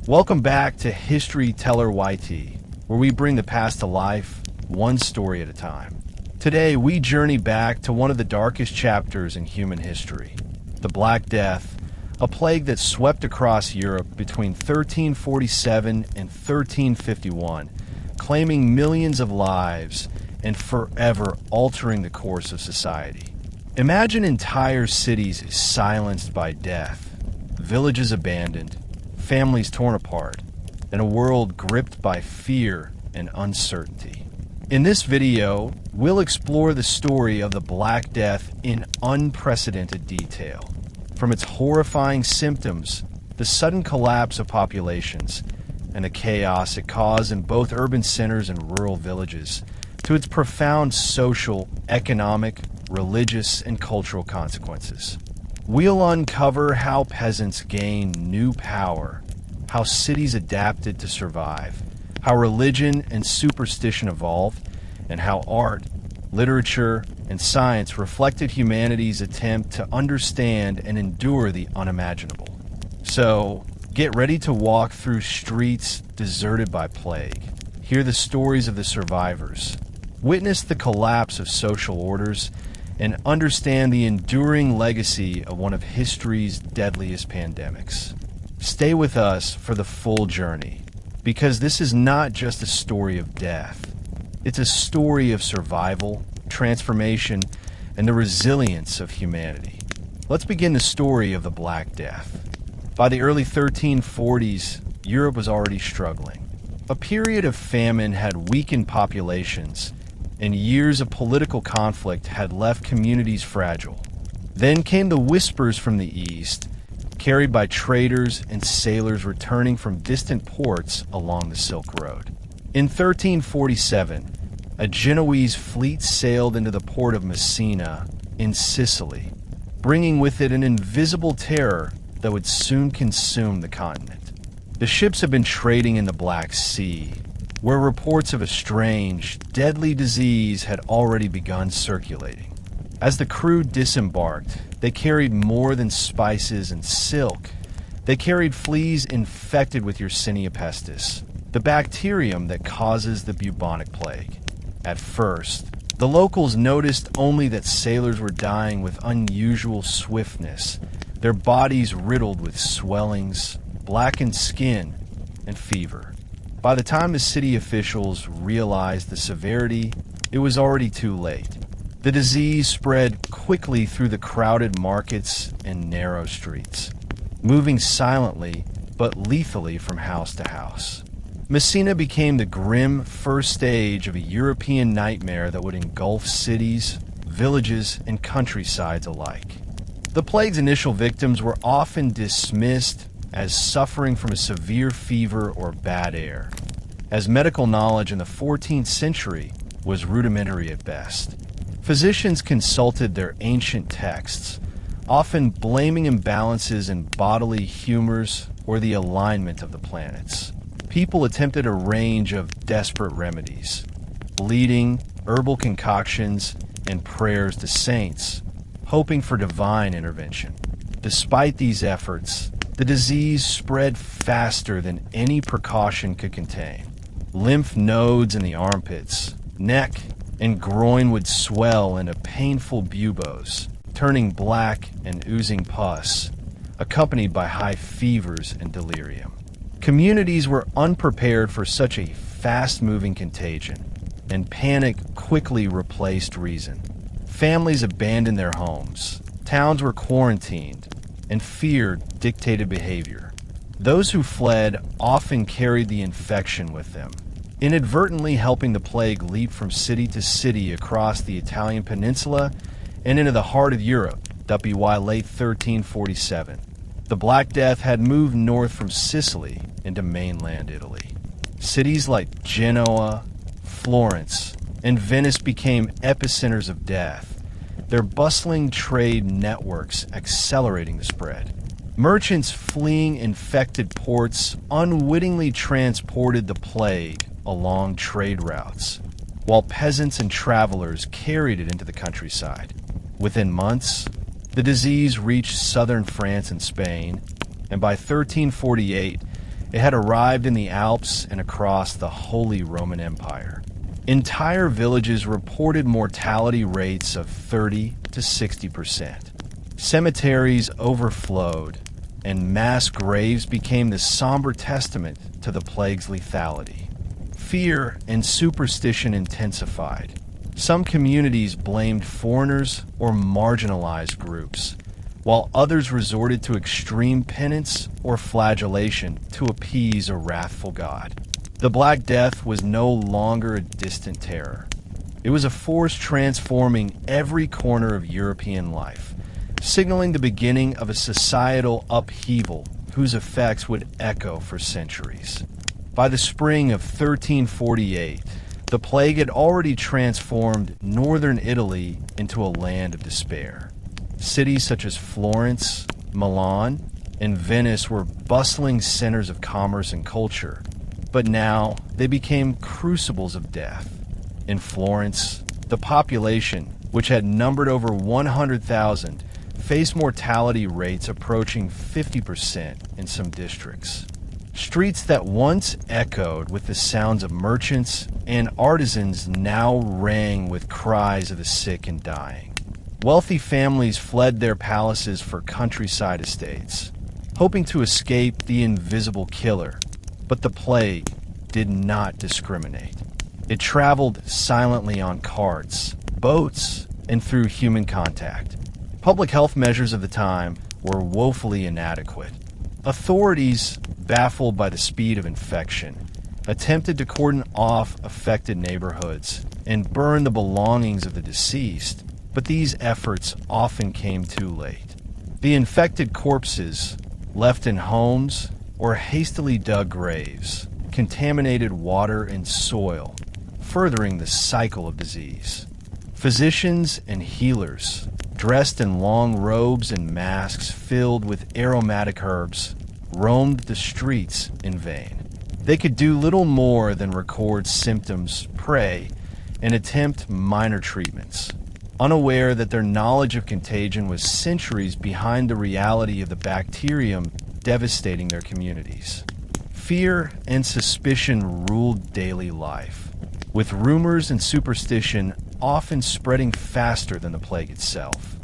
Welcome back to History Teller YT, where we bring the past to life, one story at a time. Today, we journey back to one of the darkest chapters in human history, the Black Death, a plague that swept across Europe between 1347 and 1351, claiming millions of lives and forever altering the course of society. Imagine entire cities silenced by death, villages abandoned, families torn apart, and a world gripped by fear and uncertainty. In this video, we'll explore the story of the Black Death in unprecedented detail. From its horrifying symptoms, the sudden collapse of populations, and the chaos it caused in both urban centers and rural villages, to its profound social, economic, religious, and cultural consequences. We'll uncover how peasants gained new power, how cities adapted to survive, how religion and superstition evolved, and how art, literature, and science reflected humanity's attempt to understand and endure the unimaginable. So, get ready to walk through streets deserted by plague, hear the stories of the survivors, witness the collapse of social orders, and understand the enduring legacy of one of history's deadliest pandemics. Stay with us for the full journey, because this is not just a story of death. It's a story of survival, transformation, and the resilience of humanity. Let's begin the story of the Black Death. By the early 1340s, Europe was already struggling. A period of famine had weakened populations, and years of political conflict had left communities fragile. Then came the whispers from the east, carried by traders and sailors returning from distant ports along the Silk Road. In 1347, a Genoese fleet sailed into the port of Messina in Sicily, bringing with it an invisible terror that would soon consume the continent. The ships had been trading in the Black Sea, where reports of a strange, deadly disease had already begun circulating. As the crew disembarked, they carried more than spices and silk. They carried fleas infected with Yersinia pestis, the bacterium that causes the bubonic plague. At first, the locals noticed only that sailors were dying with unusual swiftness, their bodies riddled with swellings, blackened skin, and fever. By the time the city officials realized the severity, it was already too late. The disease spread quickly through the crowded markets and narrow streets, moving silently but lethally from house to house. Messina became the grim first stage of a European nightmare that would engulf cities, villages, and countrysides alike. The plague's initial victims were often dismissed as suffering from a severe fever or bad air, as medical knowledge in the 14th century was rudimentary at best. Physicians consulted their ancient texts, often blaming imbalances in bodily humors or the alignment of the planets. People attempted a range of desperate remedies, bleeding, herbal concoctions, and prayers to saints, hoping for divine intervention. Despite these efforts, the disease spread faster than any precaution could contain. Lymph nodes in the armpits, neck, and groin would swell into painful buboes, turning black and oozing pus, accompanied by high fevers and delirium. Communities were unprepared for such a fast-moving contagion, and panic quickly replaced reason. Families abandoned their homes, towns were quarantined, and fear dictated behavior. Those who fled often carried the infection with them, inadvertently helping the plague leap from city to city across the Italian peninsula and into the heart of Europe, WY late 1347. The Black Death had moved north from Sicily into mainland Italy. Cities like Genoa, Florence, and Venice became epicenters of death, their bustling trade networks accelerating the spread. Merchants fleeing infected ports unwittingly transported the plague along trade routes, while peasants and travelers carried it into the countryside. Within months, the disease reached southern France and Spain, and by 1348, It had arrived in the Alps and across the Holy Roman Empire. Entire villages reported mortality rates of 30 to 60%. Cemeteries overflowed, and mass graves became the somber testament to the plague's lethality. Fear and superstition intensified. Some communities blamed foreigners or marginalized groups, while others resorted to extreme penance or flagellation to appease a wrathful god. The Black Death was no longer a distant terror. It was a force transforming every corner of European life, signaling the beginning of a societal upheaval whose effects would echo for centuries. By the spring of 1348, the plague had already transformed northern Italy into a land of despair. Cities such as Florence, Milan, and Venice were bustling centers of commerce and culture, but now they became crucibles of death. In Florence, the population, which had numbered over 100,000, faced mortality rates approaching 50% in some districts. Streets that once echoed with the sounds of merchants and artisans now rang with cries of the sick and dying. Wealthy families fled their palaces for countryside estates, hoping to escape the invisible killer. But the plague did not discriminate. It traveled silently on carts, boats, and through human contact. Public health measures of the time were woefully inadequate. Authorities, baffled by the speed of infection, attempted to cordon off affected neighborhoods and burn the belongings of the deceased, but these efforts often came too late. The infected corpses, left in homes or hastily dug graves, contaminated water and soil, furthering the cycle of disease. Physicians and healers, dressed in long robes and masks filled with aromatic herbs, roamed the streets in vain. They could do little more than record symptoms, pray, and attempt minor treatments, unaware that their knowledge of contagion was centuries behind the reality of the bacterium devastating their communities. Fear and suspicion ruled daily life, with rumors and superstition often spreading faster than the plague itself.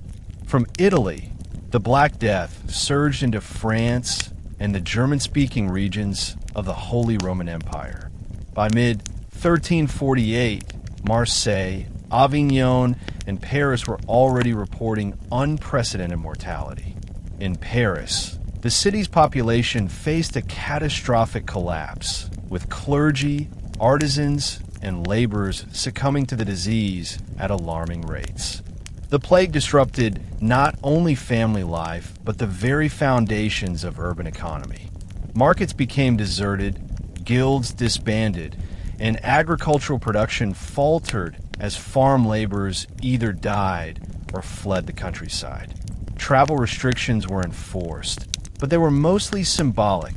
From Italy, the Black Death surged into France and the German-speaking regions of the Holy Roman Empire. By mid-1348, Marseille, Avignon, and Paris were already reporting unprecedented mortality. In Paris, the city's population faced a catastrophic collapse, with clergy, artisans, and laborers succumbing to the disease at alarming rates. The plague disrupted not only family life, but the very foundations of urban economy. Markets became deserted, guilds disbanded, and agricultural production faltered as farm laborers either died or fled the countryside. Travel restrictions were enforced, but they were mostly symbolic.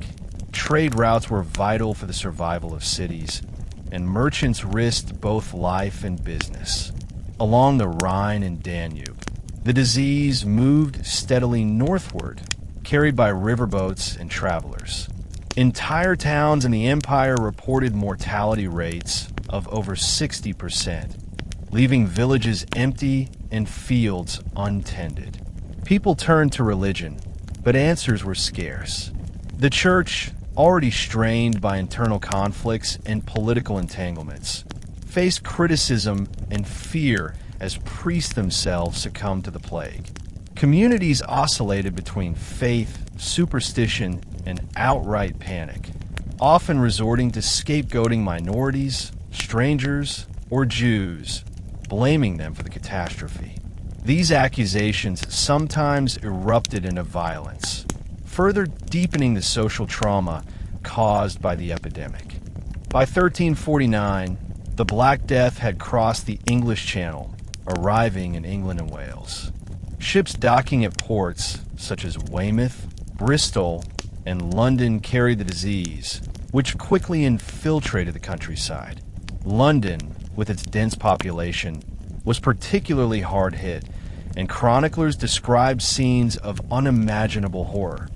Trade routes were vital for the survival of cities, and merchants risked both life and business. Along the Rhine and Danube, the disease moved steadily northward, carried by riverboats and travelers. Entire towns in the empire reported mortality rates of over 60%, leaving villages empty and fields untended. People turned to religion, but answers were scarce. The church, already strained by internal conflicts and political entanglements, faced criticism and fear as priests themselves succumbed to the plague. Communities oscillated between faith, superstition, and outright panic, often resorting to scapegoating minorities, strangers, or Jews, blaming them for the catastrophe. These accusations sometimes erupted into violence, further deepening the social trauma caused by the epidemic. By 1349, the Black Death had crossed the English Channel, arriving in England and Wales. Ships docking at ports such as Weymouth, Bristol, and London carried the disease, which quickly infiltrated the countryside. London, with its dense population, was particularly hard hit, and chroniclers described scenes of unimaginable horror.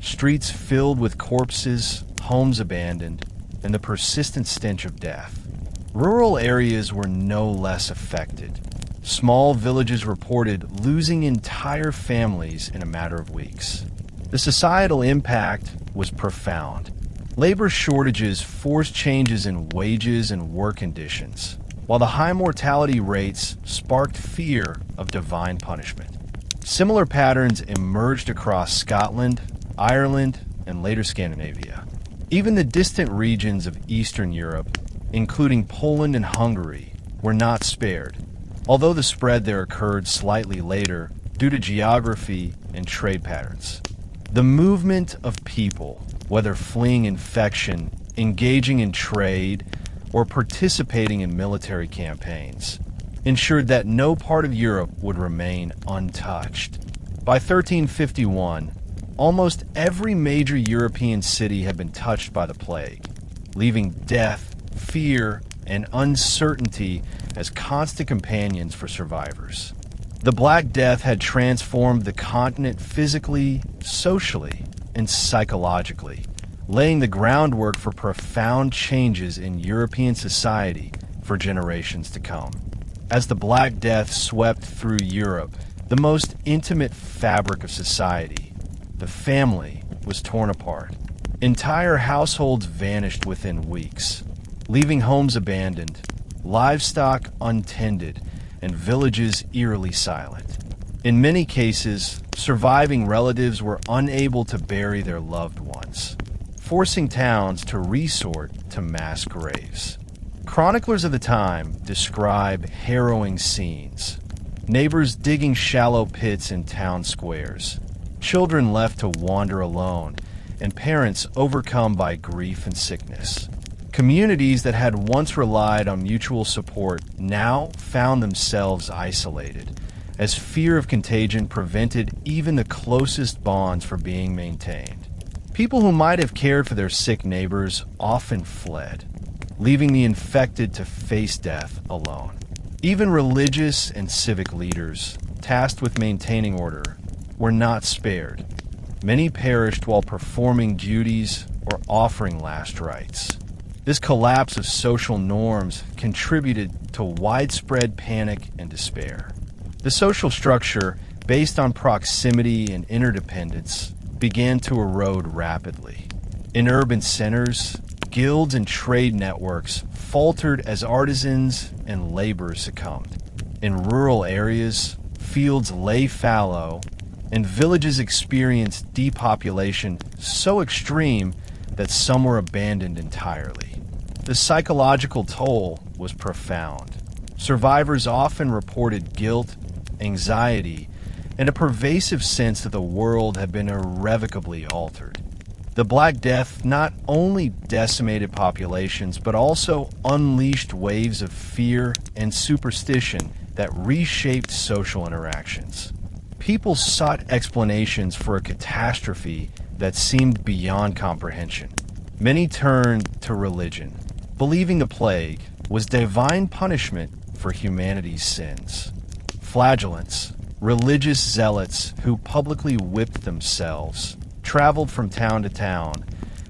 Streets filled with corpses, homes abandoned, and the persistent stench of death. Rural areas were no less affected. Small villages reported losing entire families in a matter of weeks. The societal impact was profound. Labor shortages forced changes in wages and work conditions, while the high mortality rates sparked fear of divine punishment. Similar patterns emerged across Scotland, Ireland, and later Scandinavia. Even the distant regions of Eastern Europe, including Poland and Hungary, were not spared, although the spread there occurred slightly later due to geography and trade patterns. The movement of people, whether fleeing infection, engaging in trade, or participating in military campaigns, ensured that no part of Europe would remain untouched. By 1351, almost every major European city had been touched by the plague, leaving death, fear, and uncertainty as constant companions for survivors. The Black Death had transformed the continent physically, socially, and psychologically, laying the groundwork for profound changes in European society for generations to come. As the Black Death swept through Europe, the most intimate fabric of society, the family, was torn apart. Entire households vanished within weeks, leaving homes abandoned, livestock untended, and villages eerily silent. In many cases, surviving relatives were unable to bury their loved ones, forcing towns to resort to mass graves. Chroniclers of the time describe harrowing scenes: neighbors digging shallow pits in town squares, children left to wander alone, and parents overcome by grief and sickness. Communities that had once relied on mutual support now found themselves isolated, as fear of contagion prevented even the closest bonds from being maintained. People who might have cared for their sick neighbors often fled, leaving the infected to face death alone. Even religious and civic leaders, tasked with maintaining order, were not spared. Many perished while performing duties or offering last rites. This collapse of social norms contributed to widespread panic and despair. The social structure, based on proximity and interdependence, began to erode rapidly. In urban centers, guilds and trade networks faltered as artisans and laborers succumbed. In rural areas, fields lay fallow, and villages experienced depopulation so extreme that some were abandoned entirely. The psychological toll was profound. Survivors often reported guilt, anxiety, and a pervasive sense that the world had been irrevocably altered. The Black Death not only decimated populations, but also unleashed waves of fear and superstition that reshaped social interactions. People sought explanations for a catastrophe that seemed beyond comprehension. Many turned to religion, believing the plague was divine punishment for humanity's sins. Flagellants, religious zealots who publicly whipped themselves, traveled from town to town,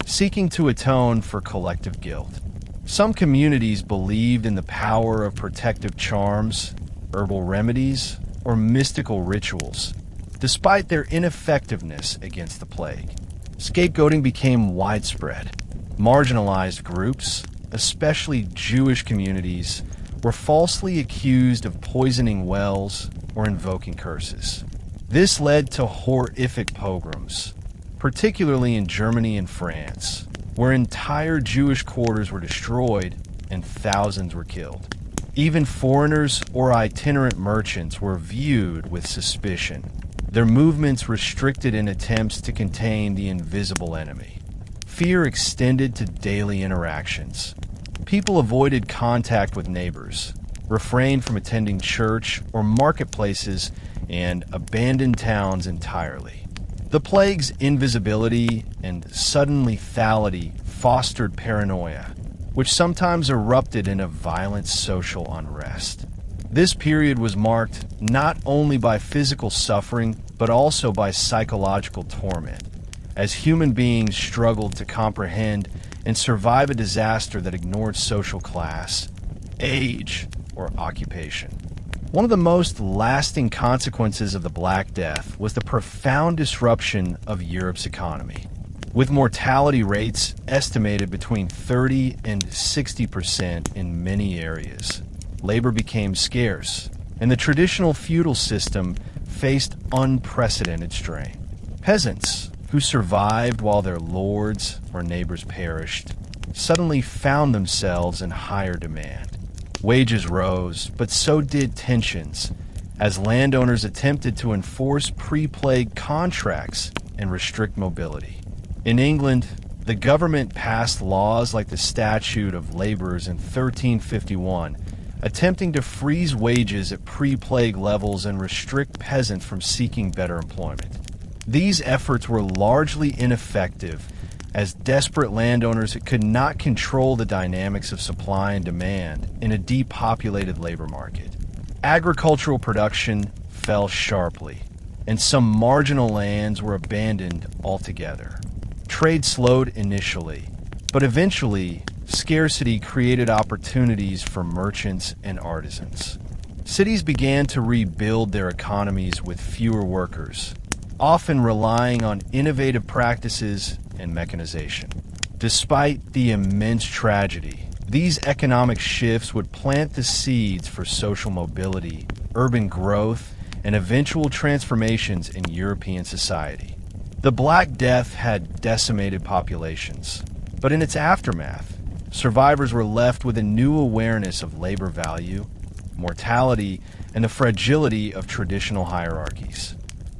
seeking to atone for collective guilt. Some communities believed in the power of protective charms, herbal remedies, or mystical rituals, despite their ineffectiveness against the plague. Scapegoating became widespread. Marginalized groups, especially Jewish communities, were falsely accused of poisoning wells or invoking curses. This led to horrific pogroms, particularly in Germany and France, where entire Jewish quarters were destroyed and thousands were killed. Even foreigners or itinerant merchants were viewed with suspicion, their movements restricted in attempts to contain the invisible enemy. Fear extended to daily interactions. People avoided contact with neighbors, refrained from attending church or marketplaces, and abandoned towns entirely. The plague's invisibility and sudden lethality fostered paranoia, which sometimes erupted in a violent social unrest. This period was marked not only by physical suffering, but also by psychological torment, as human beings struggled to comprehend and survive a disaster that ignored social class, age, or occupation. One of the most lasting consequences of the Black Death was the profound disruption of Europe's economy. With mortality rates estimated between 30 and 60% in many areas, labor became scarce, and the traditional feudal system faced unprecedented strain. Peasants, who survived while their lords or neighbors perished, suddenly found themselves in higher demand. Wages rose, but so did tensions, as landowners attempted to enforce pre-plague contracts and restrict mobility. In England, the government passed laws like the Statute of Labourers in 1351, attempting to freeze wages at pre-plague levels and restrict peasants from seeking better employment. These efforts were largely ineffective, as desperate landowners could not control the dynamics of supply and demand in a depopulated labor market. Agricultural production fell sharply, and some marginal lands were abandoned altogether. Trade slowed initially, but eventually, scarcity created opportunities for merchants and artisans. Cities began to rebuild their economies with fewer workers, often relying on innovative practices and mechanization. Despite the immense tragedy, these economic shifts would plant the seeds for social mobility, urban growth, and eventual transformations in European society. The Black Death had decimated populations, but in its aftermath, survivors were left with a new awareness of labor value, mortality, and the fragility of traditional hierarchies.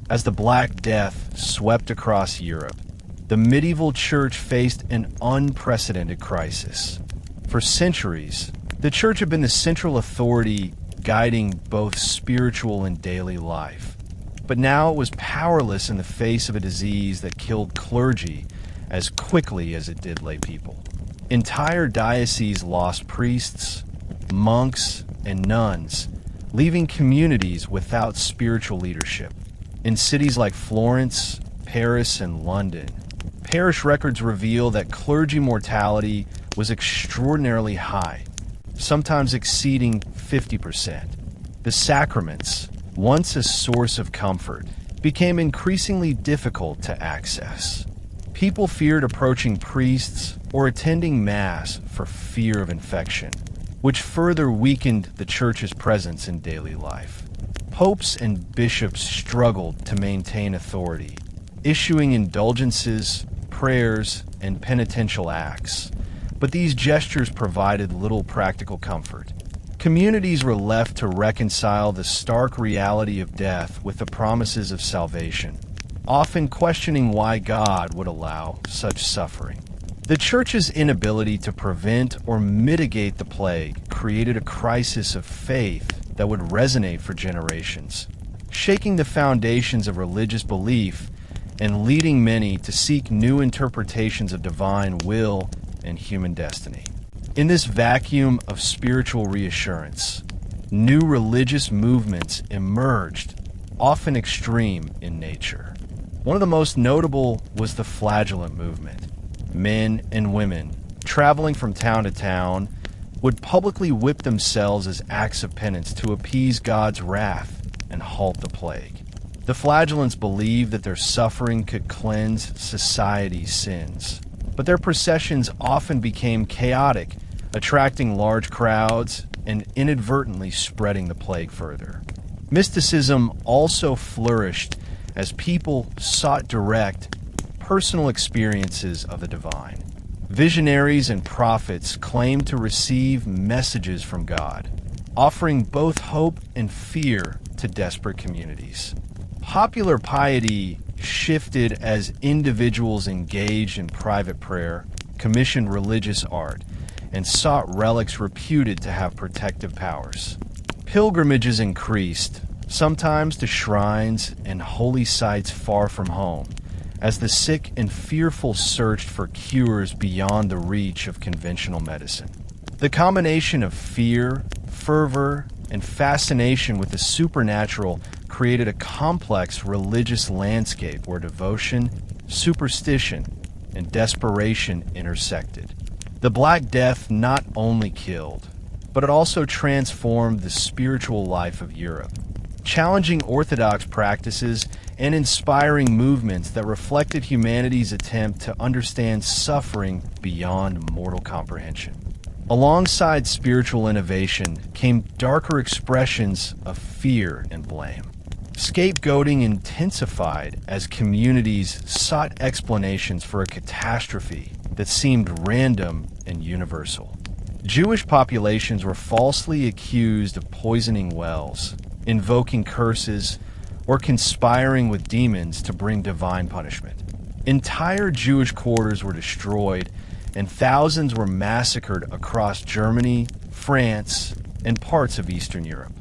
As the Black Death swept across Europe, the medieval church faced an unprecedented crisis. For centuries, the church had been the central authority guiding both spiritual and daily life. But now it was powerless in the face of a disease that killed clergy as quickly as it did lay people. Entire dioceses lost priests, monks, and nuns, leaving communities without spiritual leadership. In cities like Florence, Paris, and London, parish records reveal that clergy mortality was extraordinarily high, sometimes exceeding 50%. The sacraments, once a source of comfort, became increasingly difficult to access. People feared approaching priests or attending Mass for fear of infection, which further weakened the Church's presence in daily life. Popes and bishops struggled to maintain authority, issuing indulgences, prayers, and penitential acts, but these gestures provided little practical comfort. Communities were left to reconcile the stark reality of death with the promises of salvation, often questioning why God would allow such suffering. The Church's inability to prevent or mitigate the plague created a crisis of faith that would resonate for generations, shaking the foundations of religious belief and leading many to seek new interpretations of divine will and human destiny. In this vacuum of spiritual reassurance, new religious movements emerged, often extreme in nature. One of the most notable was the flagellant movement. Men and women, traveling from town to town, would publicly whip themselves as acts of penance to appease God's wrath and halt the plague. The flagellants believed that their suffering could cleanse society's sins, but their processions often became chaotic, attracting large crowds and inadvertently spreading the plague further. Mysticism also flourished as people sought direct, personal experiences of the divine. Visionaries and prophets claimed to receive messages from God, offering both hope and fear to desperate communities. Popular piety shifted as individuals engaged in private prayer, commissioned religious art, and sought relics reputed to have protective powers. Pilgrimages increased, sometimes to shrines and holy sites far from home, as the sick and fearful searched for cures beyond the reach of conventional medicine. The combination of fear, fervor, and fascination with the supernatural created a complex religious landscape where devotion, superstition, and desperation intersected. The Black Death not only killed, but it also transformed the spiritual life of Europe, challenging orthodox practices and inspiring movements that reflected humanity's attempt to understand suffering beyond mortal comprehension. Alongside spiritual innovation came darker expressions of fear and blame. Scapegoating intensified as communities sought explanations for a catastrophe that seemed random and universal. Jewish populations were falsely accused of poisoning wells, invoking curses, or conspiring with demons to bring divine punishment. Entire Jewish quarters were destroyed, and thousands were massacred across Germany, France, and parts of Eastern Europe.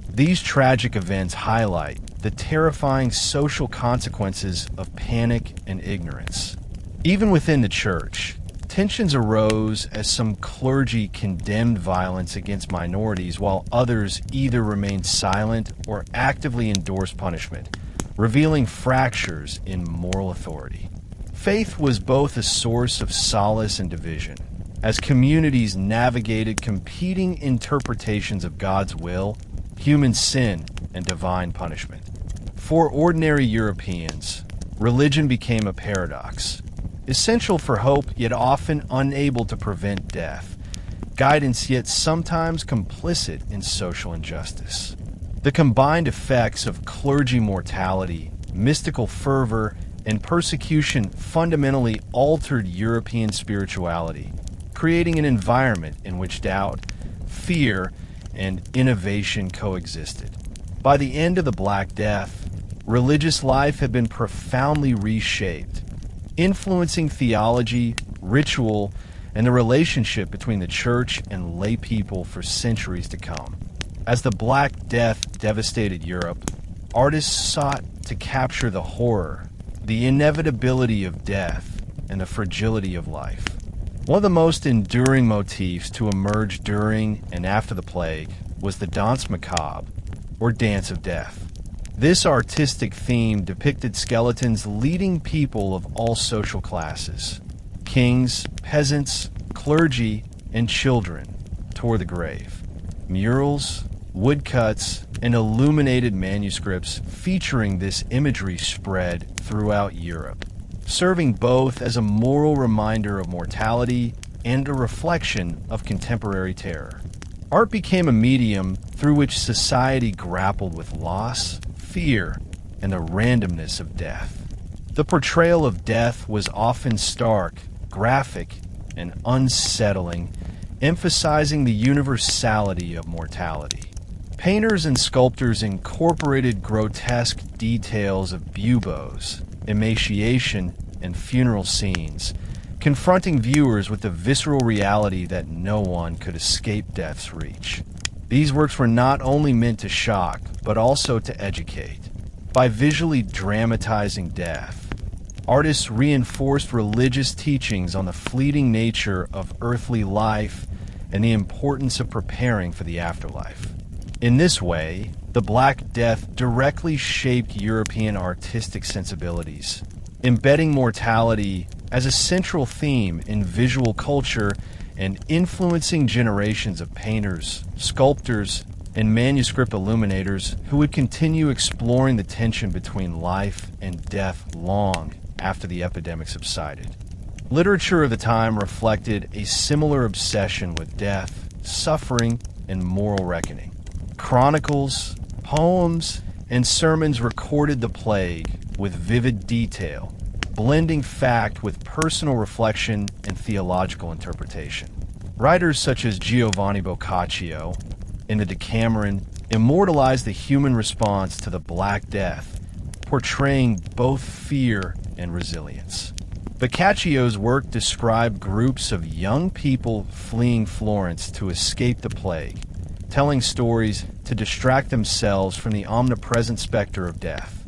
These tragic events highlight the terrifying social consequences of panic and ignorance. Even within the church, tensions arose as some clergy condemned violence against minorities while others either remained silent or actively endorsed punishment, revealing fractures in moral authority. Faith was both a source of solace and division, as communities navigated competing interpretations of God's will, human sin, and divine punishment. For ordinary Europeans, religion became a paradox, essential for hope yet often unable to prevent death, guidance yet sometimes complicit in social injustice. The combined effects of clergy mortality, mystical fervor, and persecution fundamentally altered European spirituality, creating an environment in which doubt, fear, and innovation coexisted. By the end of the Black Death, religious life had been profoundly reshaped, influencing theology, ritual, and the relationship between the church and lay people for centuries to come. As the Black Death devastated Europe, artists sought to capture the horror, the inevitability of death, and the fragility of life. One of the most enduring motifs to emerge during and after the plague was the danse macabre, or dance of death. This artistic theme depicted skeletons leading people of all social classes. Kings, peasants, clergy, and children toward the grave. Murals, woodcuts, and illuminated manuscripts featuring this imagery spread throughout Europe, serving both as a moral reminder of mortality and a reflection of contemporary terror. Art became a medium through which society grappled with loss, fear, and the randomness of death. The portrayal of death was often stark, graphic, and unsettling, emphasizing the universality of mortality. Painters and sculptors incorporated grotesque details of buboes, emaciation, and funeral scenes, confronting viewers with the visceral reality that no one could escape death's reach. These works were not only meant to shock, but also to educate. By visually dramatizing death, artists reinforced religious teachings on the fleeting nature of earthly life and the importance of preparing for the afterlife. In this way, the Black Death directly shaped European artistic sensibilities, embedding mortality as a central theme in visual culture and influencing generations of painters, sculptors, and manuscript illuminators who would continue exploring the tension between life and death long after the epidemic subsided. Literature of the time reflected a similar obsession with death, suffering, and moral reckoning. Chronicles, poems, and sermons recorded the plague with vivid detail, blending fact with personal reflection and theological interpretation. Writers such as Giovanni Boccaccio, in the Decameron, immortalized the human response to the Black Death, portraying both fear and resilience. Boccaccio's work described groups of young people fleeing Florence to escape the plague, telling stories to distract themselves from the omnipresent specter of death.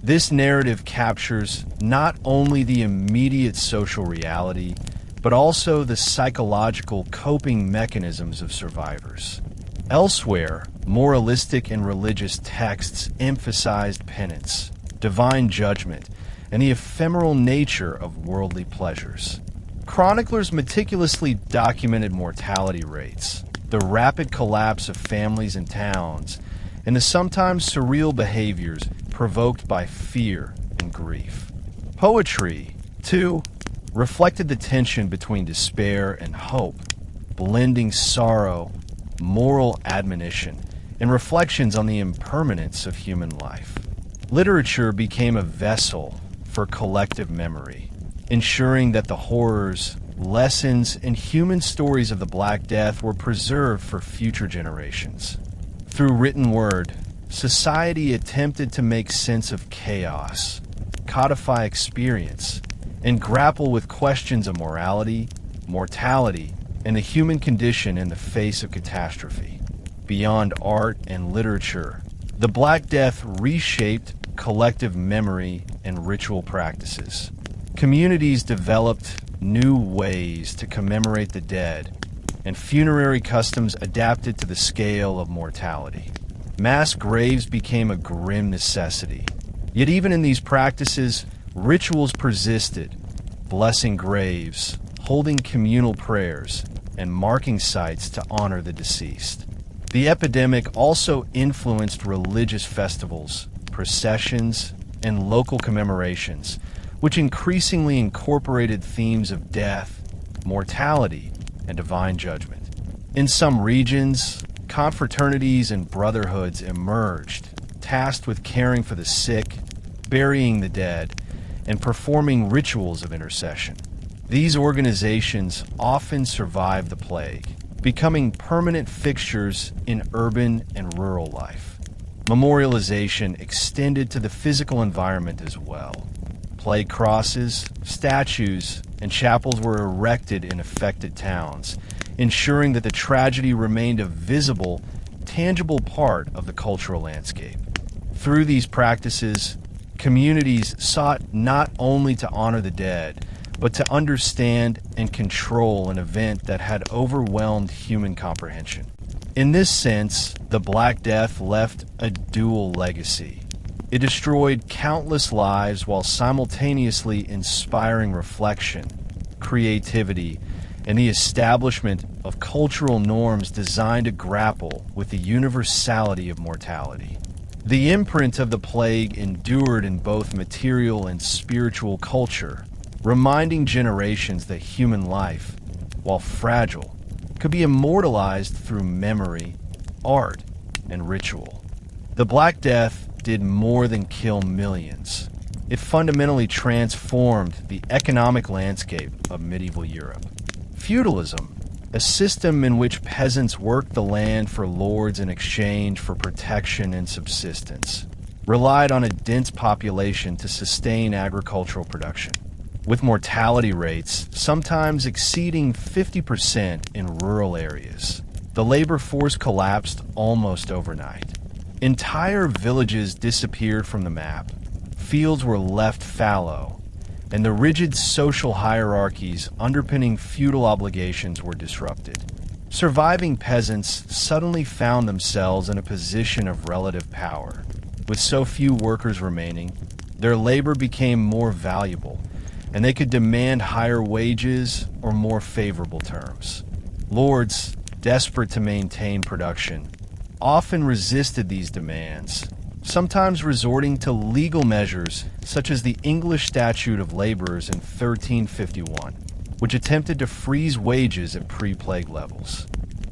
This narrative captures not only the immediate social reality, but also the psychological coping mechanisms of survivors. Elsewhere, moralistic and religious texts emphasized penance, divine judgment, and the ephemeral nature of worldly pleasures. Chroniclers meticulously documented mortality rates, the rapid collapse of families and towns, and the sometimes surreal behaviors provoked by fear and grief. Poetry, too, reflected the tension between despair and hope, blending sorrow, moral admonition, and reflections on the impermanence of human life. Literature became a vessel for collective memory, ensuring that the horrors, lessons, and human stories of the Black Death were preserved for future generations. Through written word, society attempted to make sense of chaos, codify experience, and grapple with questions of morality, mortality, and the human condition in the face of catastrophe. Beyond art and literature, the Black Death reshaped collective memory and ritual practices. Communities developed new ways to commemorate the dead, and funerary customs adapted to the scale of mortality. Mass graves became a grim necessity. Yet even in these practices, rituals persisted, blessing graves, holding communal prayers, and marking sites to honor the deceased. The epidemic also influenced religious festivals, processions, and local commemorations, which increasingly incorporated themes of death, mortality, and divine judgment. In some regions, confraternities and brotherhoods emerged, tasked with caring for the sick, burying the dead, and performing rituals of intercession. These organizations often survived the plague, becoming permanent fixtures in urban and rural life. Memorialization extended to the physical environment as well. Plague crosses, statues, and chapels were erected in affected towns, ensuring that the tragedy remained a visible, tangible part of the cultural landscape. Through these practices, communities sought not only to honor the dead, but to understand and control an event that had overwhelmed human comprehension. In this sense, the Black Death left a dual legacy. It destroyed countless lives while simultaneously inspiring reflection, creativity, and the establishment of cultural norms designed to grapple with the universality of mortality. The imprint of the plague endured in both material and spiritual culture, reminding generations that human life, while fragile, could be immortalized through memory, art, and ritual. The Black Death did more than kill millions. It fundamentally transformed the economic landscape of medieval Europe. Feudalism, a system in which peasants worked the land for lords in exchange for protection and subsistence, relied on a dense population to sustain agricultural production, with mortality rates sometimes exceeding 50% in rural areas. The labor force collapsed almost overnight. Entire villages disappeared from the map, fields were left fallow, and the rigid social hierarchies underpinning feudal obligations were disrupted. Surviving peasants suddenly found themselves in a position of relative power. With so few workers remaining, their labor became more valuable, and they could demand higher wages or more favorable terms. Lords, desperate to maintain production, often resisted these demands, sometimes resorting to legal measures such as the English Statute of Laborers in 1351, which attempted to freeze wages at pre-plague levels.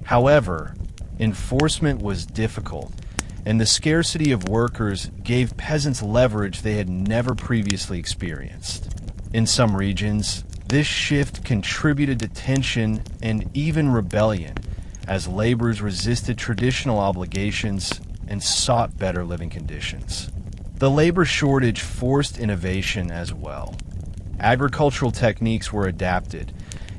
However, enforcement was difficult, and the scarcity of workers gave peasants leverage they had never previously experienced. In some regions, this shift contributed to tension and even rebellion, as laborers resisted traditional obligations and sought better living conditions. The labor shortage forced innovation as well. Agricultural techniques were adapted,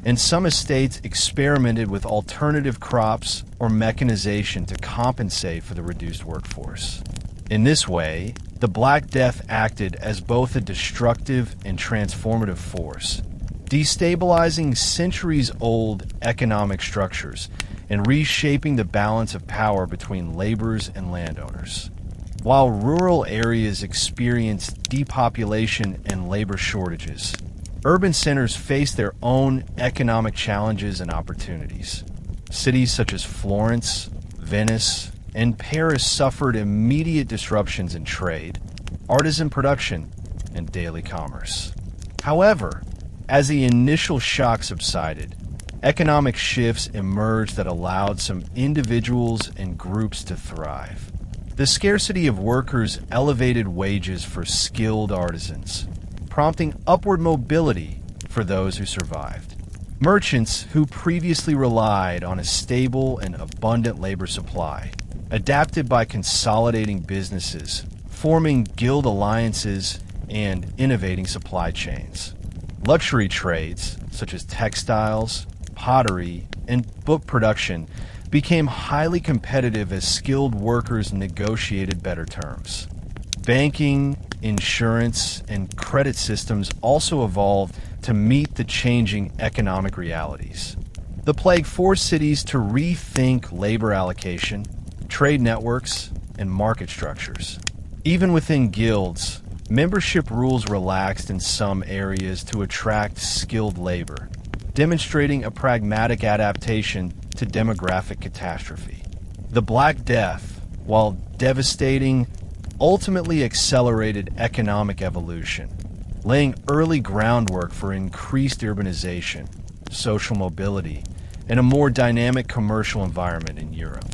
and some estates experimented with alternative crops or mechanization to compensate for the reduced workforce. In this way, the Black Death acted as both a destructive and transformative force, destabilizing centuries-old economic structures and reshaping the balance of power between laborers and landowners. while rural areas experienced depopulation and labor shortages. Urban centers faced their own economic challenges and opportunities. Cities such as Florence, Venice, and Paris suffered immediate disruptions in trade, artisan production, and daily commerce. However, as the initial shock subsided, economic shifts emerged that allowed some individuals and groups to thrive. The scarcity of workers elevated wages for skilled artisans, prompting upward mobility for those who survived. Merchants who previously relied on a stable and abundant labor supply adapted by consolidating businesses, forming guild alliances, and innovating supply chains. Luxury trades, such as textiles, pottery, and book production, became highly competitive as skilled workers negotiated better terms. Banking, insurance, and credit systems also evolved to meet the changing economic realities. The plague forced cities to rethink labor allocation, trade networks, and market structures. Even within guilds, membership rules relaxed in some areas to attract skilled labor, demonstrating a pragmatic adaptation to demographic catastrophe. The Black Death, while devastating, ultimately accelerated economic evolution, laying early groundwork for increased urbanization, social mobility, and a more dynamic commercial environment in Europe.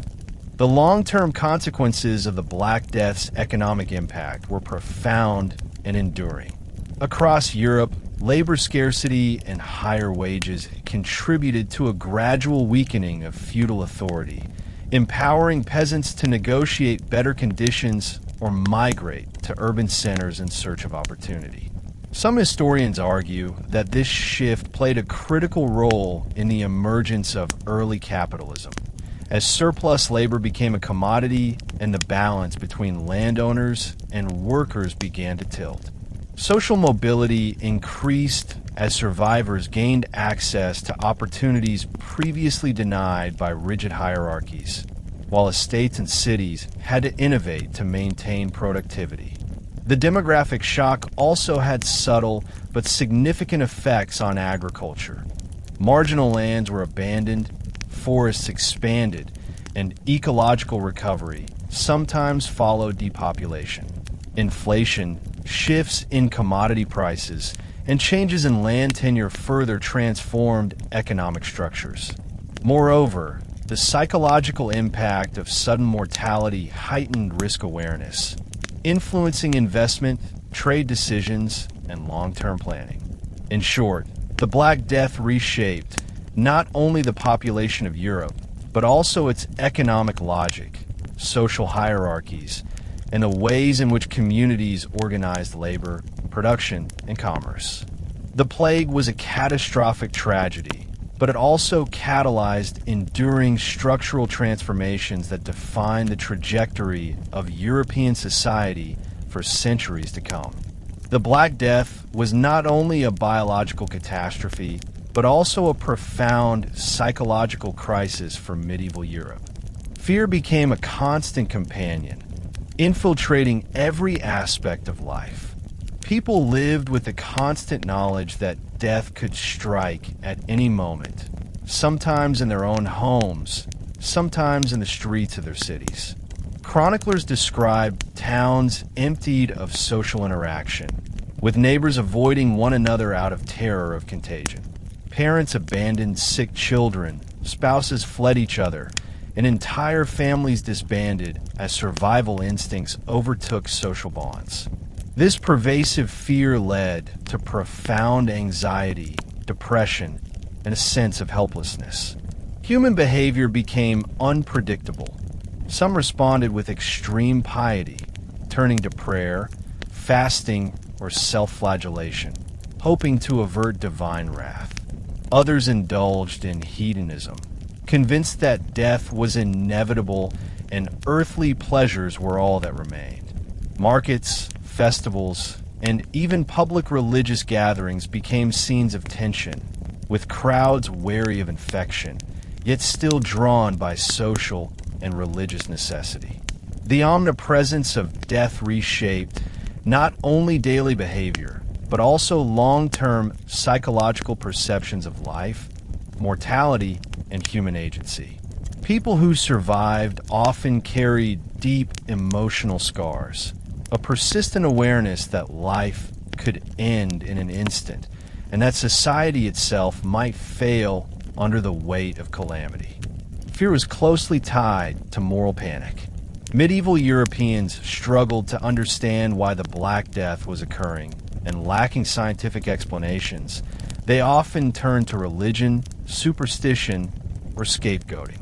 The long-term consequences of the Black Death's economic impact were profound and enduring. Across Europe, labor scarcity and higher wages contributed to a gradual weakening of feudal authority, empowering peasants to negotiate better conditions or migrate to urban centers in search of opportunity. Some historians argue that this shift played a critical role in the emergence of early capitalism, as surplus labor became a commodity and the balance between landowners and workers began to tilt. Social mobility increased as survivors gained access to opportunities previously denied by rigid hierarchies, while estates and cities had to innovate to maintain productivity. The demographic shock also had subtle but significant effects on agriculture. Marginal lands were abandoned, forests expanded, and ecological recovery sometimes followed depopulation. Inflation, shifts in commodity prices, and changes in land tenure further transformed economic structures. Moreover, the psychological impact of sudden mortality heightened risk awareness, influencing investment, trade decisions, and long-term planning. In short, the Black Death reshaped not only the population of Europe, but also its economic logic, social hierarchies, and the ways in which communities organized labor, production, and commerce. The plague was a catastrophic tragedy, but it also catalyzed enduring structural transformations that defined the trajectory of European society for centuries to come. The Black Death was not only a biological catastrophe, but also a profound psychological crisis for medieval Europe. Fear became a constant companion, infiltrating every aspect of life. People lived with the constant knowledge that death could strike at any moment, sometimes in their own homes, sometimes in the streets of their cities. Chroniclers described towns emptied of social interaction, with neighbors avoiding one another out of terror of contagion. Parents abandoned sick children, spouses fled each other, and entire families disbanded as survival instincts overtook social bonds. This pervasive fear led to profound anxiety, depression, and a sense of helplessness. Human behavior became unpredictable. Some responded with extreme piety, turning to prayer, fasting, or self-flagellation, hoping to avert divine wrath. Others indulged in hedonism, convinced that death was inevitable and earthly pleasures were all that remained. Markets, festivals, and even public religious gatherings became scenes of tension, with crowds wary of infection, yet still drawn by social and religious necessity. The omnipresence of death reshaped not only daily behavior, but also long-term psychological perceptions of life, mortality, and human agency. People who survived often carried deep emotional scars, a persistent awareness that life could end in an instant, and that society itself might fail under the weight of calamity. Fear was closely tied to moral panic. Medieval Europeans struggled to understand why the Black Death was occurring, and lacking scientific explanations, they often turned to religion, superstition, or scapegoating.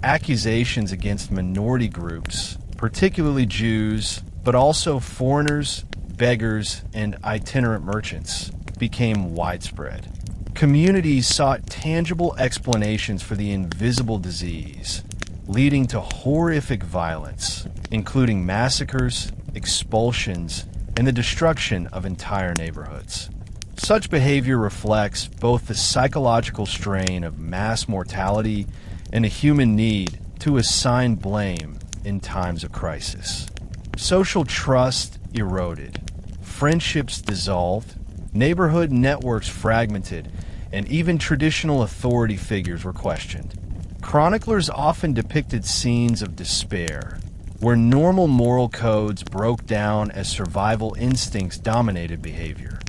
Accusations against minority groups, particularly Jews, but also foreigners, beggars, and itinerant merchants, became widespread. Communities sought tangible explanations for the invisible disease, leading to horrific violence, including massacres, expulsions, and the destruction of entire neighborhoods. Such behavior reflects both the psychological strain of mass mortality and a human need to assign blame in times of crisis. Social trust eroded, friendships dissolved, neighborhood networks fragmented, and even traditional authority figures were questioned. Chroniclers often depicted scenes of despair, where normal moral codes broke down as survival instincts dominated behavior.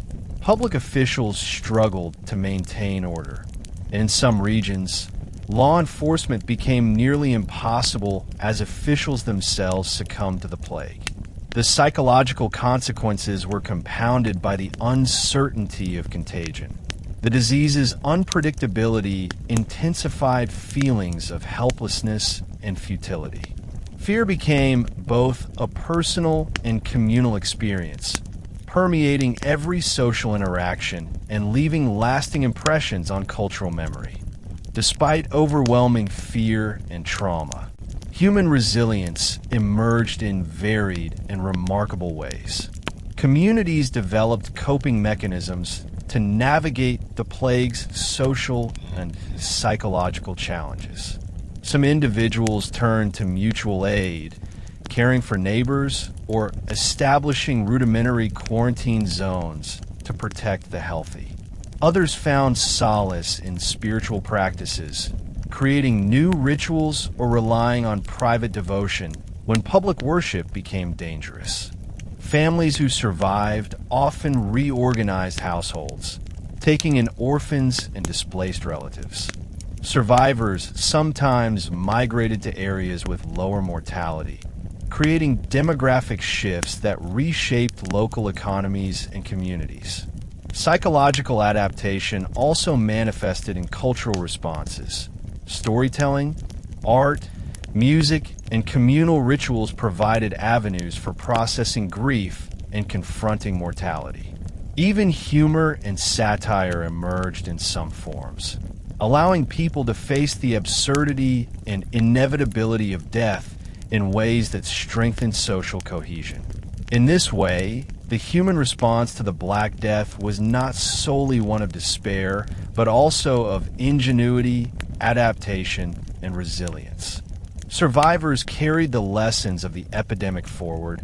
Public officials struggled to maintain order, and in some regions, law enforcement became nearly impossible as officials themselves succumbed to the plague. The psychological consequences were compounded by the uncertainty of contagion. The disease's unpredictability intensified feelings of helplessness and futility. Fear became both a personal and communal experience, permeating every social interaction and leaving lasting impressions on cultural memory. Despite overwhelming fear and trauma, human resilience emerged in varied and remarkable ways. Communities developed coping mechanisms to navigate the plague's social and psychological challenges. Some individuals turned to mutual aid, caring for neighbors, or establishing rudimentary quarantine zones to protect the healthy. Others found solace in spiritual practices, creating new rituals or relying on private devotion when public worship became dangerous. Families who survived often reorganized households, taking in orphans and displaced relatives. Survivors sometimes migrated to areas with lower mortality, creating demographic shifts that reshaped local economies and communities. Psychological adaptation also manifested in cultural responses. Storytelling, art, music, and communal rituals provided avenues for processing grief and confronting mortality. Even humor and satire emerged in some forms, allowing people to face the absurdity and inevitability of death in ways that strengthened social cohesion. In this way, the human response to the Black Death was not solely one of despair, but also of ingenuity, adaptation, and resilience. Survivors carried the lessons of the epidemic forward,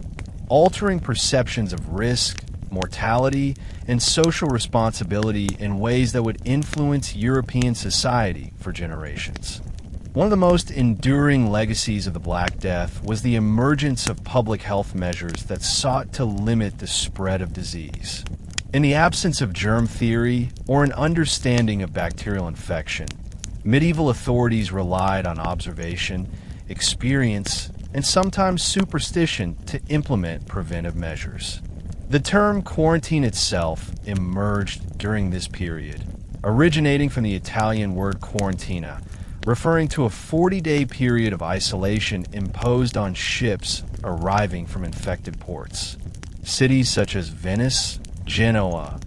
altering perceptions of risk, mortality, and social responsibility in ways that would influence European society for generations. One of the most enduring legacies of the Black Death was the emergence of public health measures that sought to limit the spread of disease. In the absence of germ theory or an understanding of bacterial infection, medieval authorities relied on observation, experience, and sometimes superstition to implement preventive measures. The term quarantine itself emerged during this period, originating from the Italian word quarantina, referring to a 40-day period of isolation imposed on ships arriving from infected ports. Cities such as Venice, Genoa,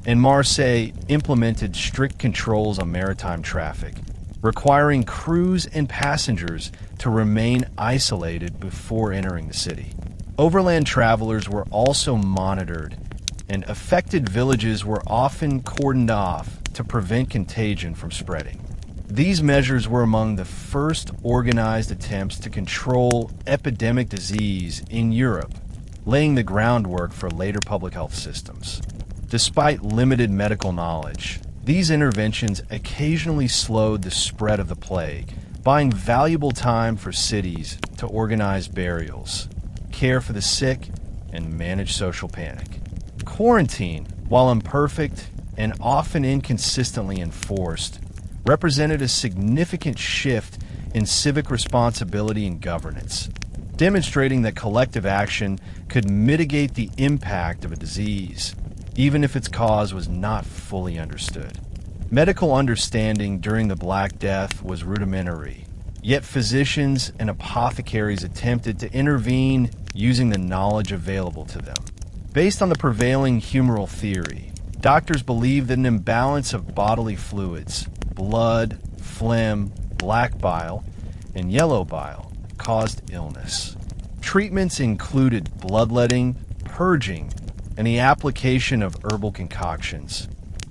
and Marseille implemented strict controls on maritime traffic, requiring crews and passengers to remain isolated before entering the city. Overland travelers were also monitored, and affected villages were often cordoned off to prevent contagion from spreading. These measures were among the first organized attempts to control epidemic disease in Europe, laying the groundwork for later public health systems. Despite limited medical knowledge, these interventions occasionally slowed the spread of the plague, buying valuable time for cities to organize burials, care for the sick, and manage social panic. Quarantine, while imperfect and often inconsistently enforced, represented a significant shift in civic responsibility and governance, demonstrating that collective action could mitigate the impact of a disease, even if its cause was not fully understood. Medical understanding during the Black Death was rudimentary, yet physicians and apothecaries attempted to intervene using the knowledge available to them. Based on the prevailing humoral theory, doctors believed that an imbalance of bodily fluids, blood, phlegm, black bile, and yellow bile, caused illness. Treatments included bloodletting, purging, and the application of herbal concoctions,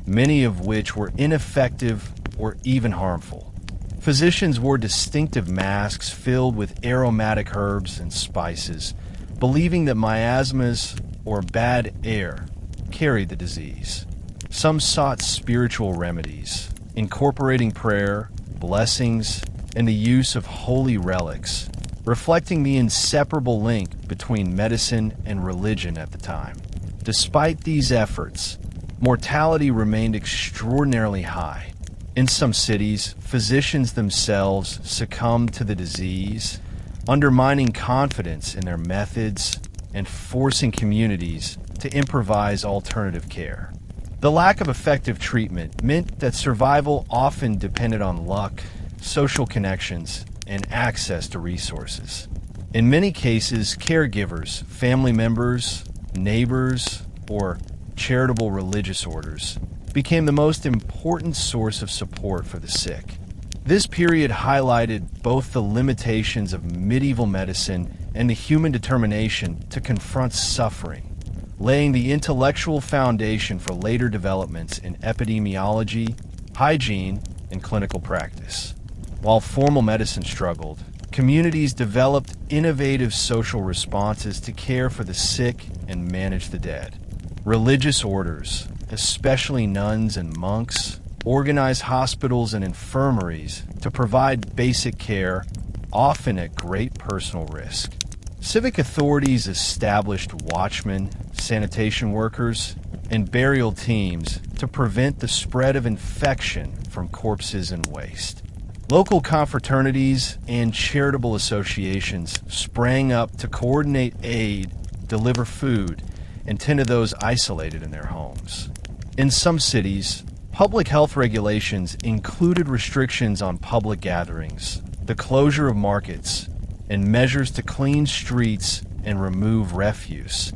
many of which were ineffective or even harmful. Physicians wore distinctive masks filled with aromatic herbs and spices, believing that miasmas, or bad air, carried the disease. Some sought spiritual remedies, incorporating prayer, blessings, and the use of holy relics, reflecting the inseparable link between medicine and religion at the time. Despite these efforts, mortality remained extraordinarily high. In some cities, physicians themselves succumbed to the disease, undermining confidence in their methods and forcing communities to improvise alternative care. The lack of effective treatment meant that survival often depended on luck, social connections, and access to resources. In many cases, caregivers, family members, neighbors, or charitable religious orders became the most important source of support for the sick. This period highlighted both the limitations of medieval medicine and the human determination to confront suffering, laying the intellectual foundation for later developments in epidemiology, hygiene, and clinical practice. While formal medicine struggled, communities developed innovative social responses to care for the sick and manage the dead. Religious orders, especially nuns and monks, organized hospitals and infirmaries to provide basic care, often at great personal risk. Civic authorities established watchmen, sanitation workers, and burial teams to prevent the spread of infection from corpses and waste. Local confraternities and charitable associations sprang up to coordinate aid, deliver food, and tend to those isolated in their homes. In some cities, public health regulations included restrictions on public gatherings, the closure of markets, and measures to clean streets and remove refuse,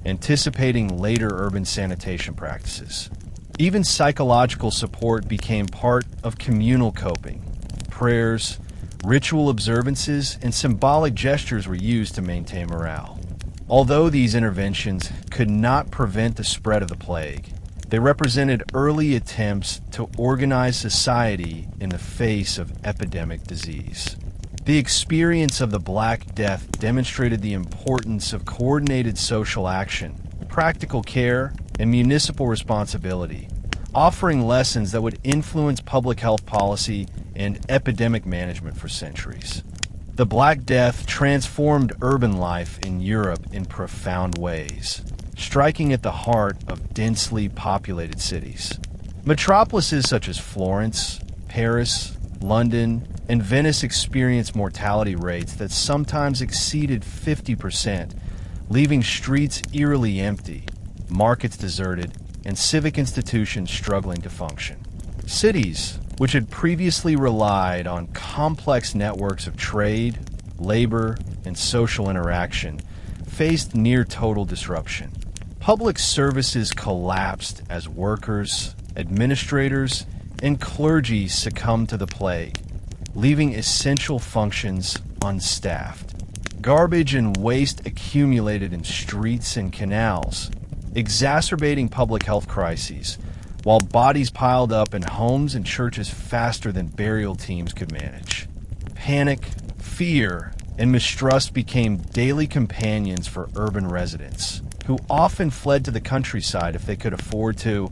anticipating later urban sanitation practices. Even psychological support became part of communal coping. Prayers, ritual observances, and symbolic gestures were used to maintain morale. Although these interventions could not prevent the spread of the plague, they represented early attempts to organize society in the face of epidemic disease. The experience of the Black Death demonstrated the importance of coordinated social action, practical care, and municipal responsibility, offering lessons that would influence public health policy and epidemic management for centuries. The Black Death transformed urban life in Europe in profound ways, striking at the heart of densely populated cities. Metropolises such as Florence, Paris, London, and Venice experienced mortality rates that sometimes exceeded 50%, leaving streets eerily empty, markets deserted, and civic institutions struggling to function. Cities, which had previously relied on complex networks of trade, labor, and social interaction, faced near total disruption. Public services collapsed as workers, administrators, and clergy succumbed to the plague, leaving essential functions unstaffed. Garbage and waste accumulated in streets and canals, exacerbating public health crises, while bodies piled up in homes and churches faster than burial teams could manage. Panic, fear, and mistrust became daily companions for urban residents, who often fled to the countryside if they could afford to,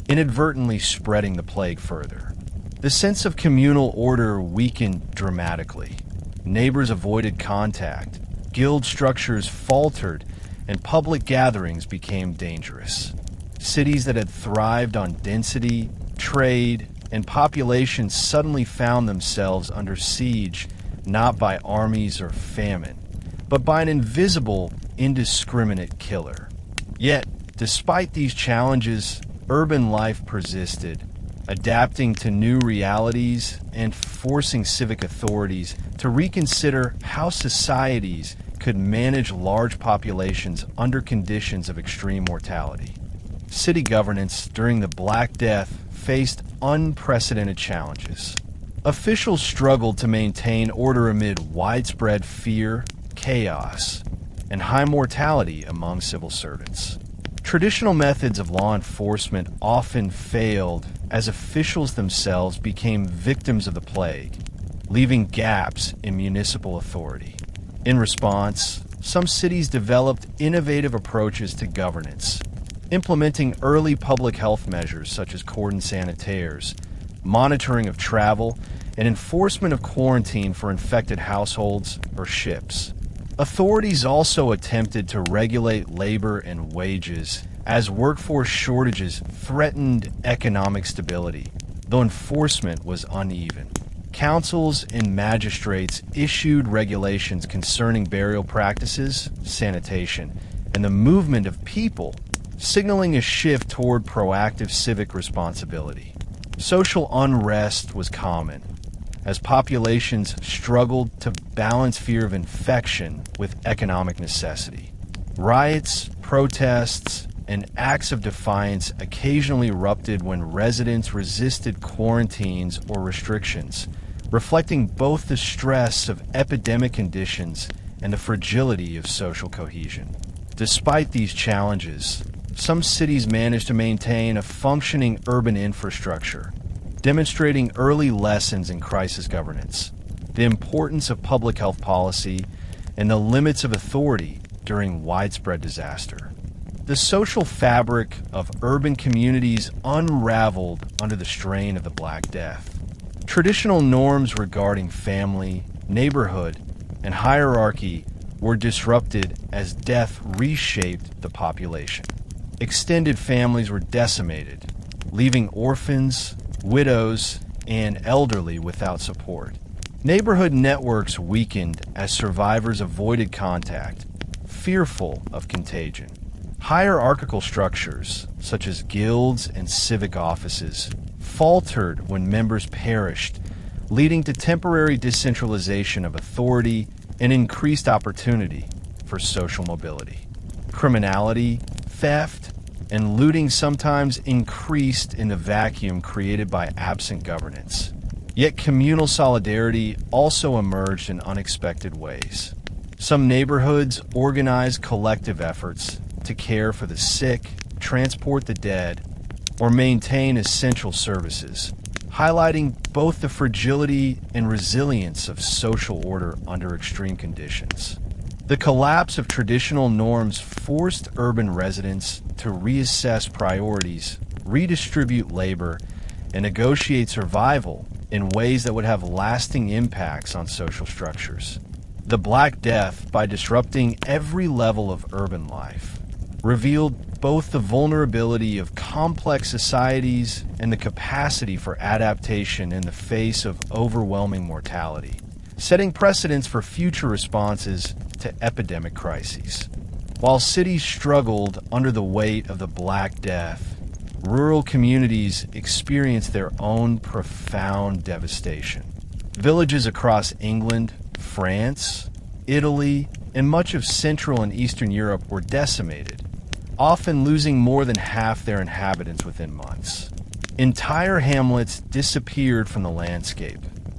inadvertently spreading the plague further. The sense of communal order weakened dramatically. Neighbors avoided contact, guild structures faltered, and public gatherings became dangerous. Cities that had thrived on density, trade, and population suddenly found themselves under siege not by armies or famine, but by an invisible, indiscriminate killer. Yet, despite these challenges, urban life persisted, adapting to new realities and forcing civic authorities to reconsider how societies could manage large populations under conditions of extreme mortality. City governance during the Black Death faced unprecedented challenges. Officials struggled to maintain order amid widespread fear, chaos, and high mortality among civil servants. Traditional methods of law enforcement often failed as officials themselves became victims of the plague, leaving gaps in municipal authority. In response, some cities developed innovative approaches to governance, implementing early public health measures such as cordon sanitaires, monitoring of travel, and enforcement of quarantine for infected households or ships. Authorities also attempted to regulate labor and wages as workforce shortages threatened economic stability, though enforcement was uneven. Councils and magistrates issued regulations concerning burial practices, sanitation, and the movement of people, signaling a shift toward proactive civic responsibility. Social unrest was common, as populations struggled to balance fear of infection with economic necessity. Riots, protests, and acts of defiance occasionally erupted when residents resisted quarantines or restrictions, reflecting both the stress of epidemic conditions and the fragility of social cohesion. Despite these challenges, some cities managed to maintain a functioning urban infrastructure, demonstrating early lessons in crisis governance, the importance of public health policy, and the limits of authority during widespread disaster. The social fabric of urban communities unraveled under the strain of the Black Death. Traditional norms regarding family, neighborhood, and hierarchy were disrupted as death reshaped the population. Extended families were decimated, leaving orphans, widows, and elderly without support. Neighborhood networks weakened as survivors avoided contact, fearful of contagion. Hierarchical structures, such as guilds and civic offices, faltered when members perished, leading to temporary decentralization of authority and increased opportunity for social mobility. Criminality, theft, and looting sometimes increased in the vacuum created by absent governance. Yet communal solidarity also emerged in unexpected ways. Some neighborhoods organized collective efforts to care for the sick, transport the dead, or maintain essential services, highlighting both the fragility and resilience of social order under extreme conditions. The collapse of traditional norms forced urban residents to reassess priorities, redistribute labor, and negotiate survival in ways that would have lasting impacts on social structures. The Black Death, by disrupting every level of urban life, revealed both the vulnerability of complex societies and the capacity for adaptation in the face of overwhelming mortality, setting precedents for future responses to epidemic crises. While cities struggled under the weight of the Black Death, rural communities experienced their own profound devastation. Villages across England, France, Italy, and much of Central and Eastern Europe were decimated, often losing more than half their inhabitants within months. Entire hamlets disappeared from the landscape,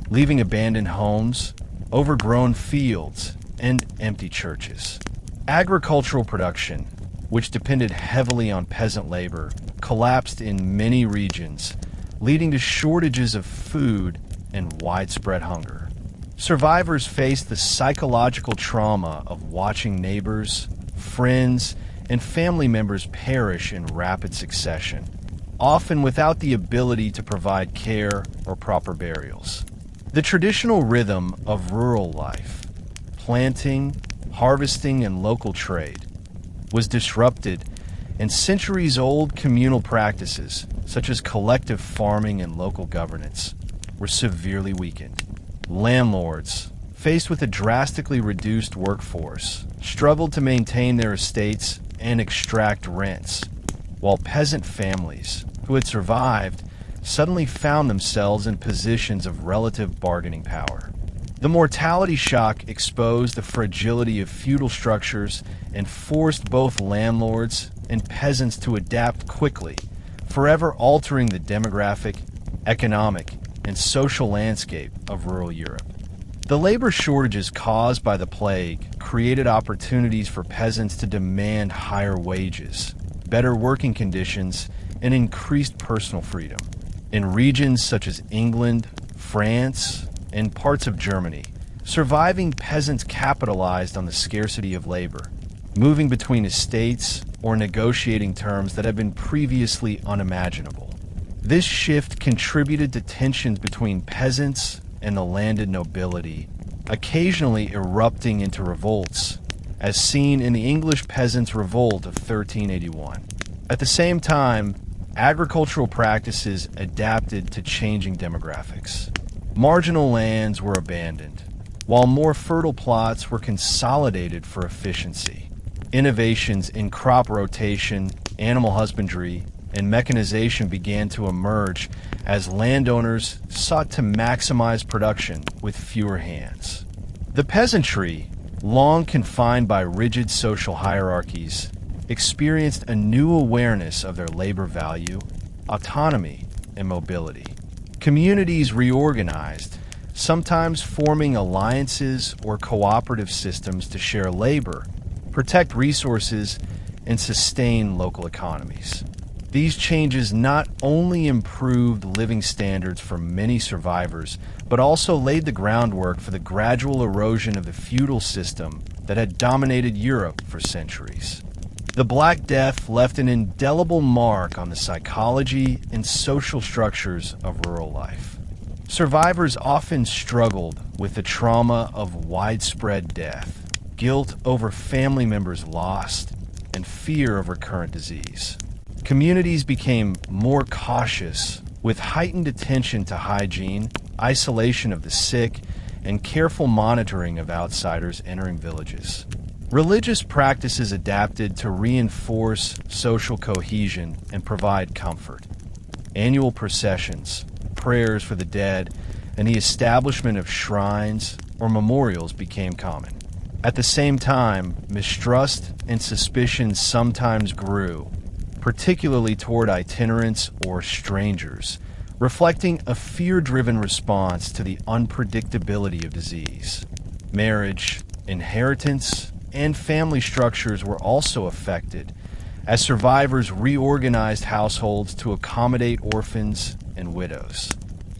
leaving abandoned homes, overgrown fields, and empty churches. Agricultural production, which depended heavily on peasant labor, collapsed in many regions, leading to shortages of food and widespread hunger. Survivors faced the psychological trauma of watching neighbors, friends, and family members perish in rapid succession, often without the ability to provide care or proper burials. The traditional rhythm of rural life, planting, harvesting, and local trade, was disrupted, and centuries-old communal practices, such as collective farming and local governance, were severely weakened. Landlords, faced with a drastically reduced workforce, struggled to maintain their estates and extract rents, while peasant families, who had survived, suddenly found themselves in positions of relative bargaining power. The mortality shock exposed the fragility of feudal structures and forced both landlords and peasants to adapt quickly, forever altering the demographic, economic, and social landscape of rural Europe. The labor shortages caused by the plague created opportunities for peasants to demand higher wages, better working conditions, and increased personal freedom. In regions such as England, France, and parts of Germany, surviving peasants capitalized on the scarcity of labor, moving between estates or negotiating terms that had been previously unimaginable. This shift contributed to tensions between peasants and the landed nobility, occasionally erupting into revolts, as seen in the English Peasants' Revolt of 1381. At the same time, agricultural practices adapted to changing demographics. Marginal lands were abandoned, while more fertile plots were consolidated for efficiency. Innovations in crop rotation, animal husbandry, and mechanization began to emerge as landowners sought to maximize production with fewer hands. The peasantry, long confined by rigid social hierarchies, experienced a new awareness of their labor value, autonomy, and mobility. Communities reorganized, sometimes forming alliances or cooperative systems to share labor, protect resources, and sustain local economies. These changes not only improved living standards for many survivors, but also laid the groundwork for the gradual erosion of the feudal system that had dominated Europe for centuries. The Black Death left an indelible mark on the psychology and social structures of rural life. Survivors often struggled with the trauma of widespread death, guilt over family members lost, and fear of recurrent disease. Communities became more cautious, with heightened attention to hygiene, isolation of the sick, and careful monitoring of outsiders entering villages. Religious practices adapted to reinforce social cohesion and provide comfort. Annual processions, prayers for the dead, and the establishment of shrines or memorials became common. At the same time, mistrust and suspicion sometimes grew, particularly toward itinerants or strangers, reflecting a fear-driven response to the unpredictability of disease. Marriage, inheritance, and family structures were also affected, as survivors reorganized households to accommodate orphans and widows.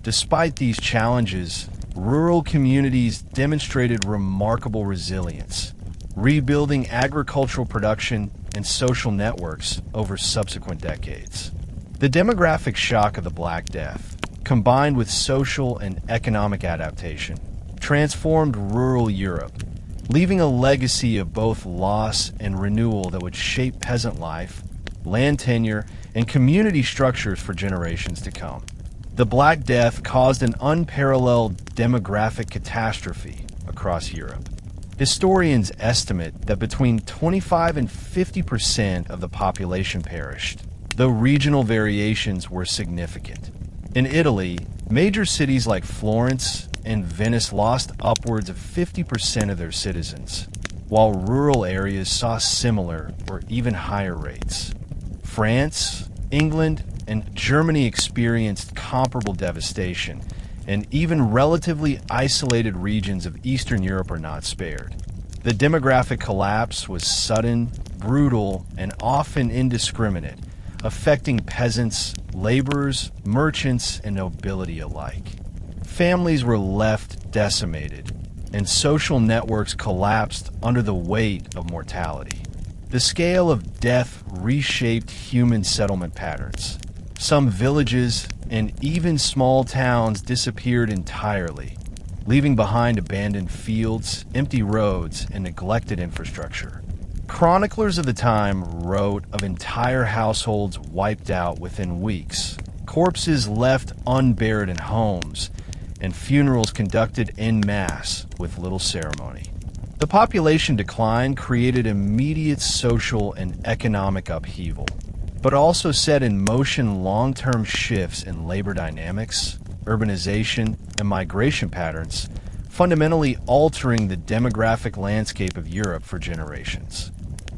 Despite these challenges, rural communities demonstrated remarkable resilience, rebuilding agricultural production and social networks over subsequent decades. The demographic shock of the Black Death, combined with social and economic adaptation, transformed rural Europe, leaving a legacy of both loss and renewal that would shape peasant life, land tenure, and community structures for generations to come. The Black Death caused an unparalleled demographic catastrophe across Europe. Historians estimate that between 25 and 50% of the population perished, though regional variations were significant. In Italy, major cities like Florence and Venice lost upwards of 50% of their citizens, while rural areas saw similar or even higher rates. France, England, and Germany experienced comparable devastation, and even relatively isolated regions of Eastern Europe are not spared. The demographic collapse was sudden, brutal, and often indiscriminate, affecting peasants, laborers, merchants, and nobility alike. Families were left decimated, and social networks collapsed under the weight of mortality. The scale of death reshaped human settlement patterns. Some villages and even small towns disappeared entirely, leaving behind abandoned fields, empty roads, and neglected infrastructure. Chroniclers of the time wrote of entire households wiped out within weeks, corpses left unburied in homes, and funerals conducted en masse with little ceremony. The population decline created immediate social and economic upheaval, but also set in motion long-term shifts in labor dynamics, urbanization, and migration patterns, fundamentally altering the demographic landscape of Europe for generations.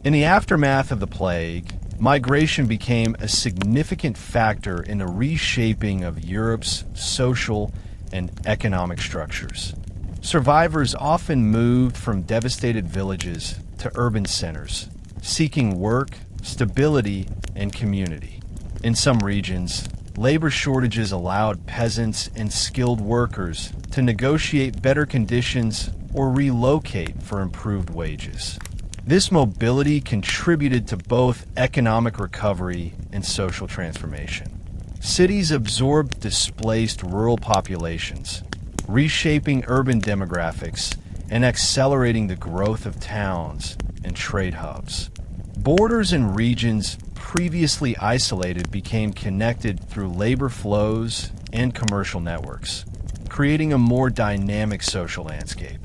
In the aftermath of the plague, migration became a significant factor in the reshaping of Europe's social and economic structures. Survivors often moved from devastated villages to urban centers, seeking work, stability, and community. In some regions, labor shortages allowed peasants and skilled workers to negotiate better conditions or relocate for improved wages. This mobility contributed to both economic recovery and social transformation. Cities absorbed displaced rural populations, reshaping urban demographics and accelerating the growth of towns and trade hubs. Borders and regions previously isolated became connected through labor flows and commercial networks, creating a more dynamic social landscape.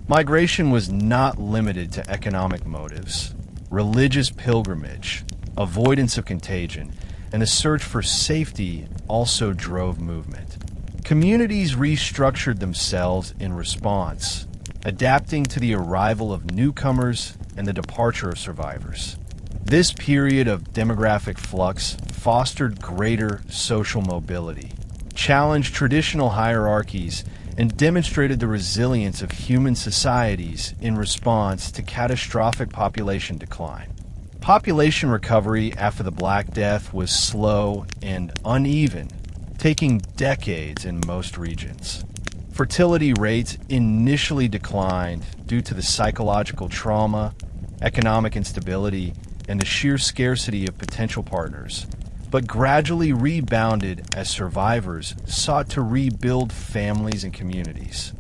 Migration was not limited to economic motives. Religious pilgrimage, avoidance of contagion, and a search for safety also drove movement. Communities restructured themselves in response, adapting to the arrival of newcomers and the departure of survivors. This period of demographic flux fostered greater social mobility, challenged traditional hierarchies, and demonstrated the resilience of human societies in response to catastrophic population decline. Population recovery after the Black Death was slow and uneven, taking decades in most regions. Fertility rates initially declined due to the psychological trauma, economic instability, and the sheer scarcity of potential partners, but gradually rebounded as survivors sought to rebuild families and communities.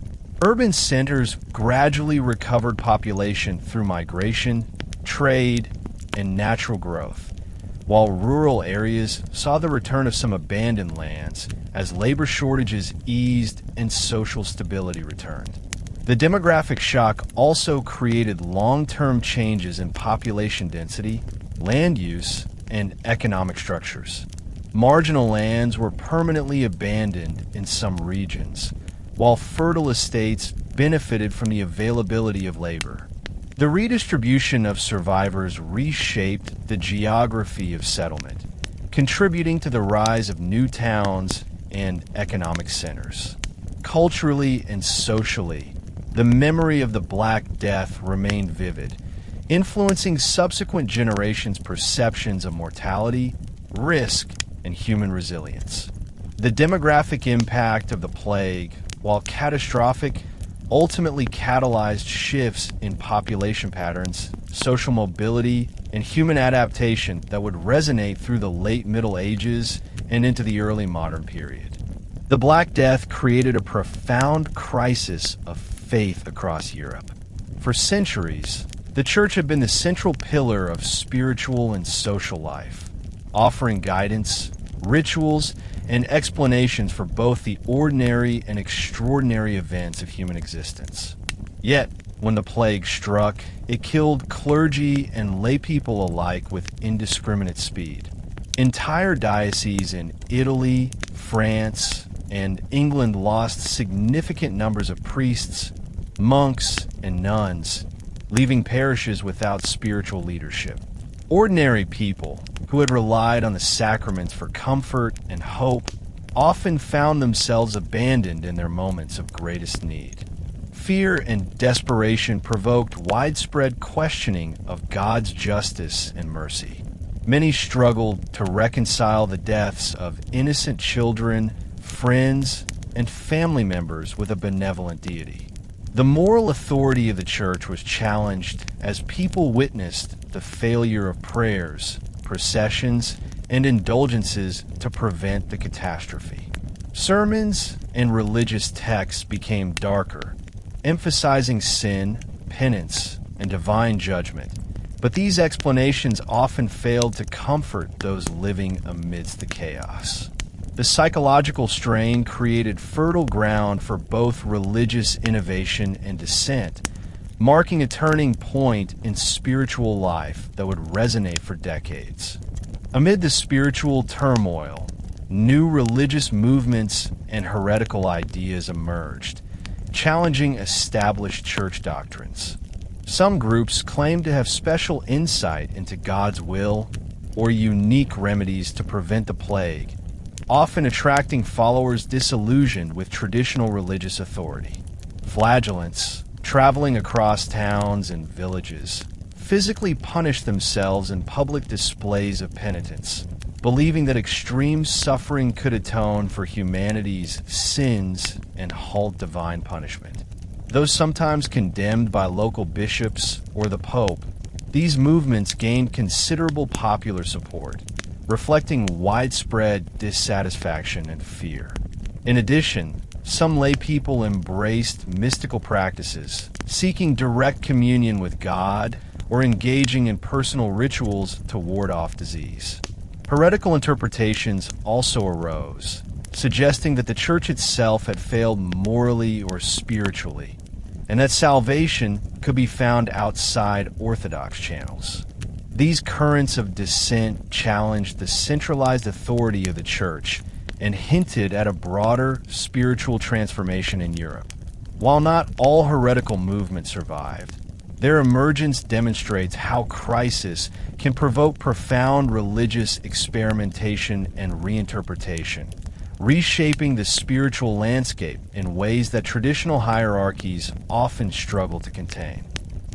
Urban centers gradually recovered population through migration, trade, and natural growth, while rural areas saw the return of some abandoned lands as labor shortages eased and social stability returned. The demographic shock also created long-term changes in population density, land use, and economic structures. Marginal lands were permanently abandoned in some regions, while fertile estates benefited from the availability of labor. The redistribution of survivors reshaped the geography of settlement, contributing to the rise of new towns and economic centers. Culturally and socially, the memory of the Black Death remained vivid, influencing subsequent generations' perceptions of mortality, risk, and human resilience. The demographic impact of the plague, while catastrophic, ultimately catalyzed shifts in population patterns, social mobility, and human adaptation that would resonate through the late Middle Ages and into the early modern period. The Black Death created a profound crisis of faith across Europe. For centuries, the Church had been the central pillar of spiritual and social life, offering guidance, rituals, and explanations for both the ordinary and extraordinary events of human existence. Yet, when the plague struck, it killed clergy and laypeople alike with indiscriminate speed. Entire dioceses in Italy, France, and England lost significant numbers of priests, monks, and nuns, leaving parishes without spiritual leadership. Ordinary people, who had relied on the sacraments for comfort and hope, often found themselves abandoned in their moments of greatest need. Fear and desperation provoked widespread questioning of God's justice and mercy. Many struggled to reconcile the deaths of innocent children, friends, and family members with a benevolent deity. The moral authority of the church was challenged as people witnessed the failure of prayers, processions, and indulgences to prevent the catastrophe. Sermons and religious texts became darker, emphasizing sin, penance, and divine judgment. But these explanations often failed to comfort those living amidst the chaos. The psychological strain created fertile ground for both religious innovation and dissent, marking a turning point in spiritual life that would resonate for decades. Amid the spiritual turmoil, new religious movements and heretical ideas emerged, challenging established church doctrines. Some groups claimed to have special insight into God's will or unique remedies to prevent the plague, often attracting followers disillusioned with traditional religious authority. Flagellants, traveling across towns and villages, physically punished themselves in public displays of penitence, believing that extreme suffering could atone for humanity's sins and halt divine punishment. Though sometimes condemned by local bishops or the Pope, these movements gained considerable popular support, reflecting widespread dissatisfaction and fear. In addition, some lay people embraced mystical practices, seeking direct communion with God or engaging in personal rituals to ward off disease. Heretical interpretations also arose, suggesting that the church itself had failed morally or spiritually, and that salvation could be found outside orthodox channels. These currents of dissent challenged the centralized authority of the church and hinted at a broader spiritual transformation in Europe. While not all heretical movements survived, their emergence demonstrates how crisis can provoke profound religious experimentation and reinterpretation, reshaping the spiritual landscape in ways that traditional hierarchies often struggle to contain.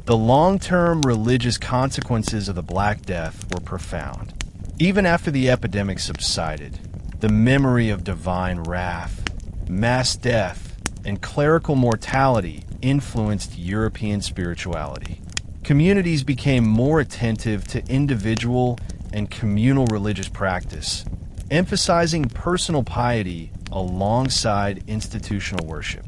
The long-term religious consequences of the Black Death were profound. Even after the epidemic subsided, the memory of divine wrath, mass death, and clerical mortality influenced European spirituality. Communities became more attentive to individual and communal religious practice, emphasizing personal piety alongside institutional worship.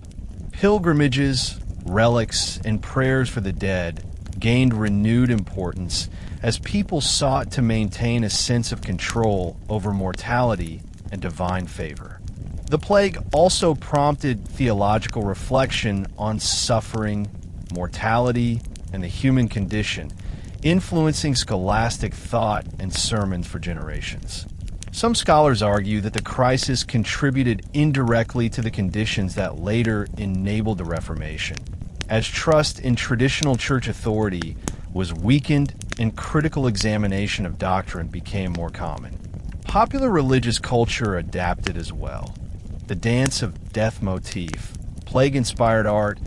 Pilgrimages, relics, and prayers for the dead gained renewed importance as people sought to maintain a sense of control over mortality and divine favor. The plague also prompted theological reflection on suffering, mortality, and the human condition, influencing scholastic thought and sermons for generations. Some scholars argue that the crisis contributed indirectly to the conditions that later enabled the Reformation, as trust in traditional church authority was weakened and critical examination of doctrine became more common. Popular religious culture adapted as well. The dance of death motif, plague-inspired art,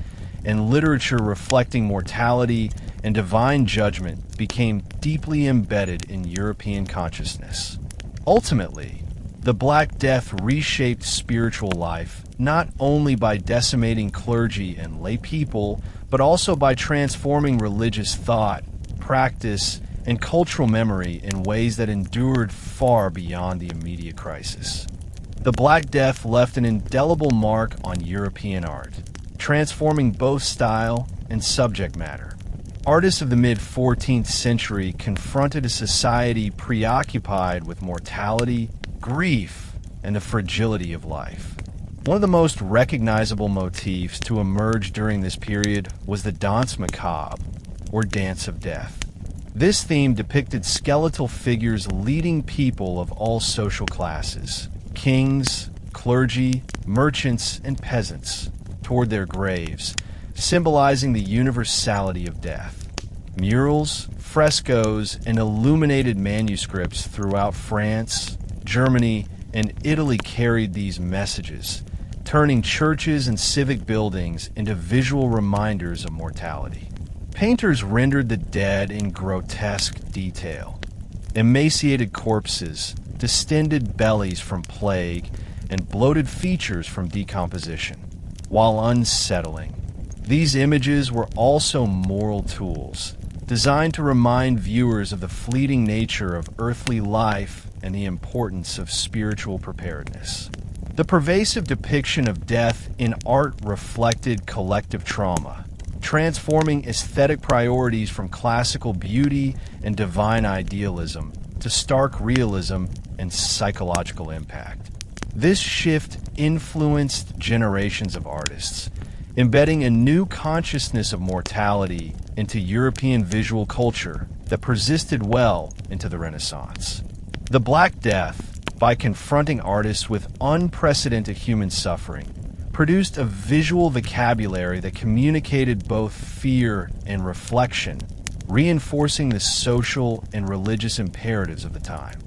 and literature reflecting mortality and divine judgment became deeply embedded in European consciousness. Ultimately, the Black Death reshaped spiritual life not only by decimating clergy and lay people, but also by transforming religious thought, practice, and cultural memory in ways that endured far beyond the immediate crisis. The Black Death left an indelible mark on European art, transforming both style and subject matter. Artists of the mid-14th century confronted a society preoccupied with mortality, grief, and the fragility of life. One of the most recognizable motifs to emerge during this period was the danse macabre, or dance of death. This theme depicted skeletal figures leading people of all social classes, kings, clergy, merchants, and peasants, toward their graves, symbolizing the universality of death. Murals, frescoes, and illuminated manuscripts throughout France, Germany, and Italy carried these messages, turning churches and civic buildings into visual reminders of mortality. Painters rendered the dead in grotesque detail, emaciated corpses, distended bellies from plague, and bloated features from decomposition. While unsettling, these images were also moral tools, designed to remind viewers of the fleeting nature of earthly life and the importance of spiritual preparedness. The pervasive depiction of death in art reflected collective trauma, transforming aesthetic priorities from classical beauty and divine idealism to stark realism and psychological impact. This shift influenced generations of artists, embedding a new consciousness of mortality into European visual culture that persisted well into the Renaissance. The Black Death, by confronting artists with unprecedented human suffering, produced a visual vocabulary that communicated both fear and reflection, reinforcing the social and religious imperatives of the time.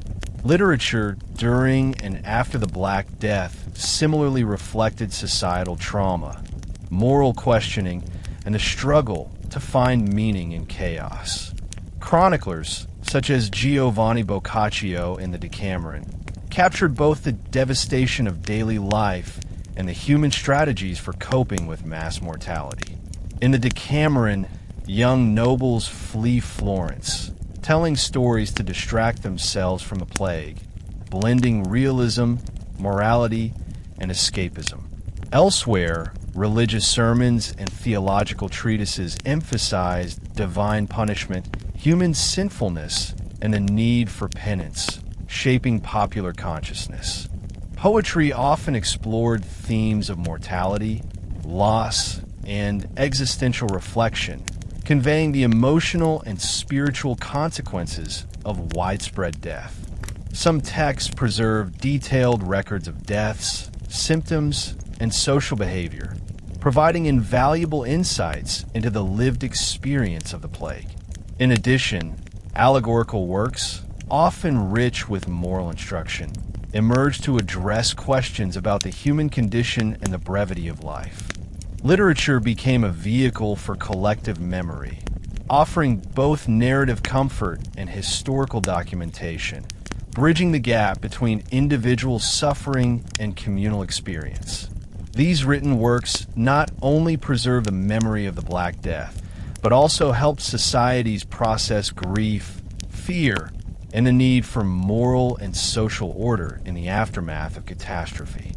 Literature during and after the Black Death similarly reflected societal trauma, moral questioning, and the struggle to find meaning in chaos. Chroniclers, such as Giovanni Boccaccio in the Decameron, captured both the devastation of daily life and the human strategies for coping with mass mortality. In the Decameron, young nobles flee Florence, telling stories to distract themselves from the plague, blending realism, morality, and escapism. Elsewhere, religious sermons and theological treatises emphasized divine punishment, human sinfulness, and the need for penance, shaping popular consciousness. Poetry often explored themes of mortality, loss, and existential reflection, conveying the emotional and spiritual consequences of widespread death. Some texts preserve detailed records of deaths, symptoms, and social behavior, providing invaluable insights into the lived experience of the plague. In addition, allegorical works, often rich with moral instruction, emerged to address questions about the human condition and the brevity of life. Literature became a vehicle for collective memory, offering both narrative comfort and historical documentation, bridging the gap between individual suffering and communal experience. These written works not only preserve the memory of the Black Death, but also help societies process grief, fear, and the need for moral and social order in the aftermath of catastrophe.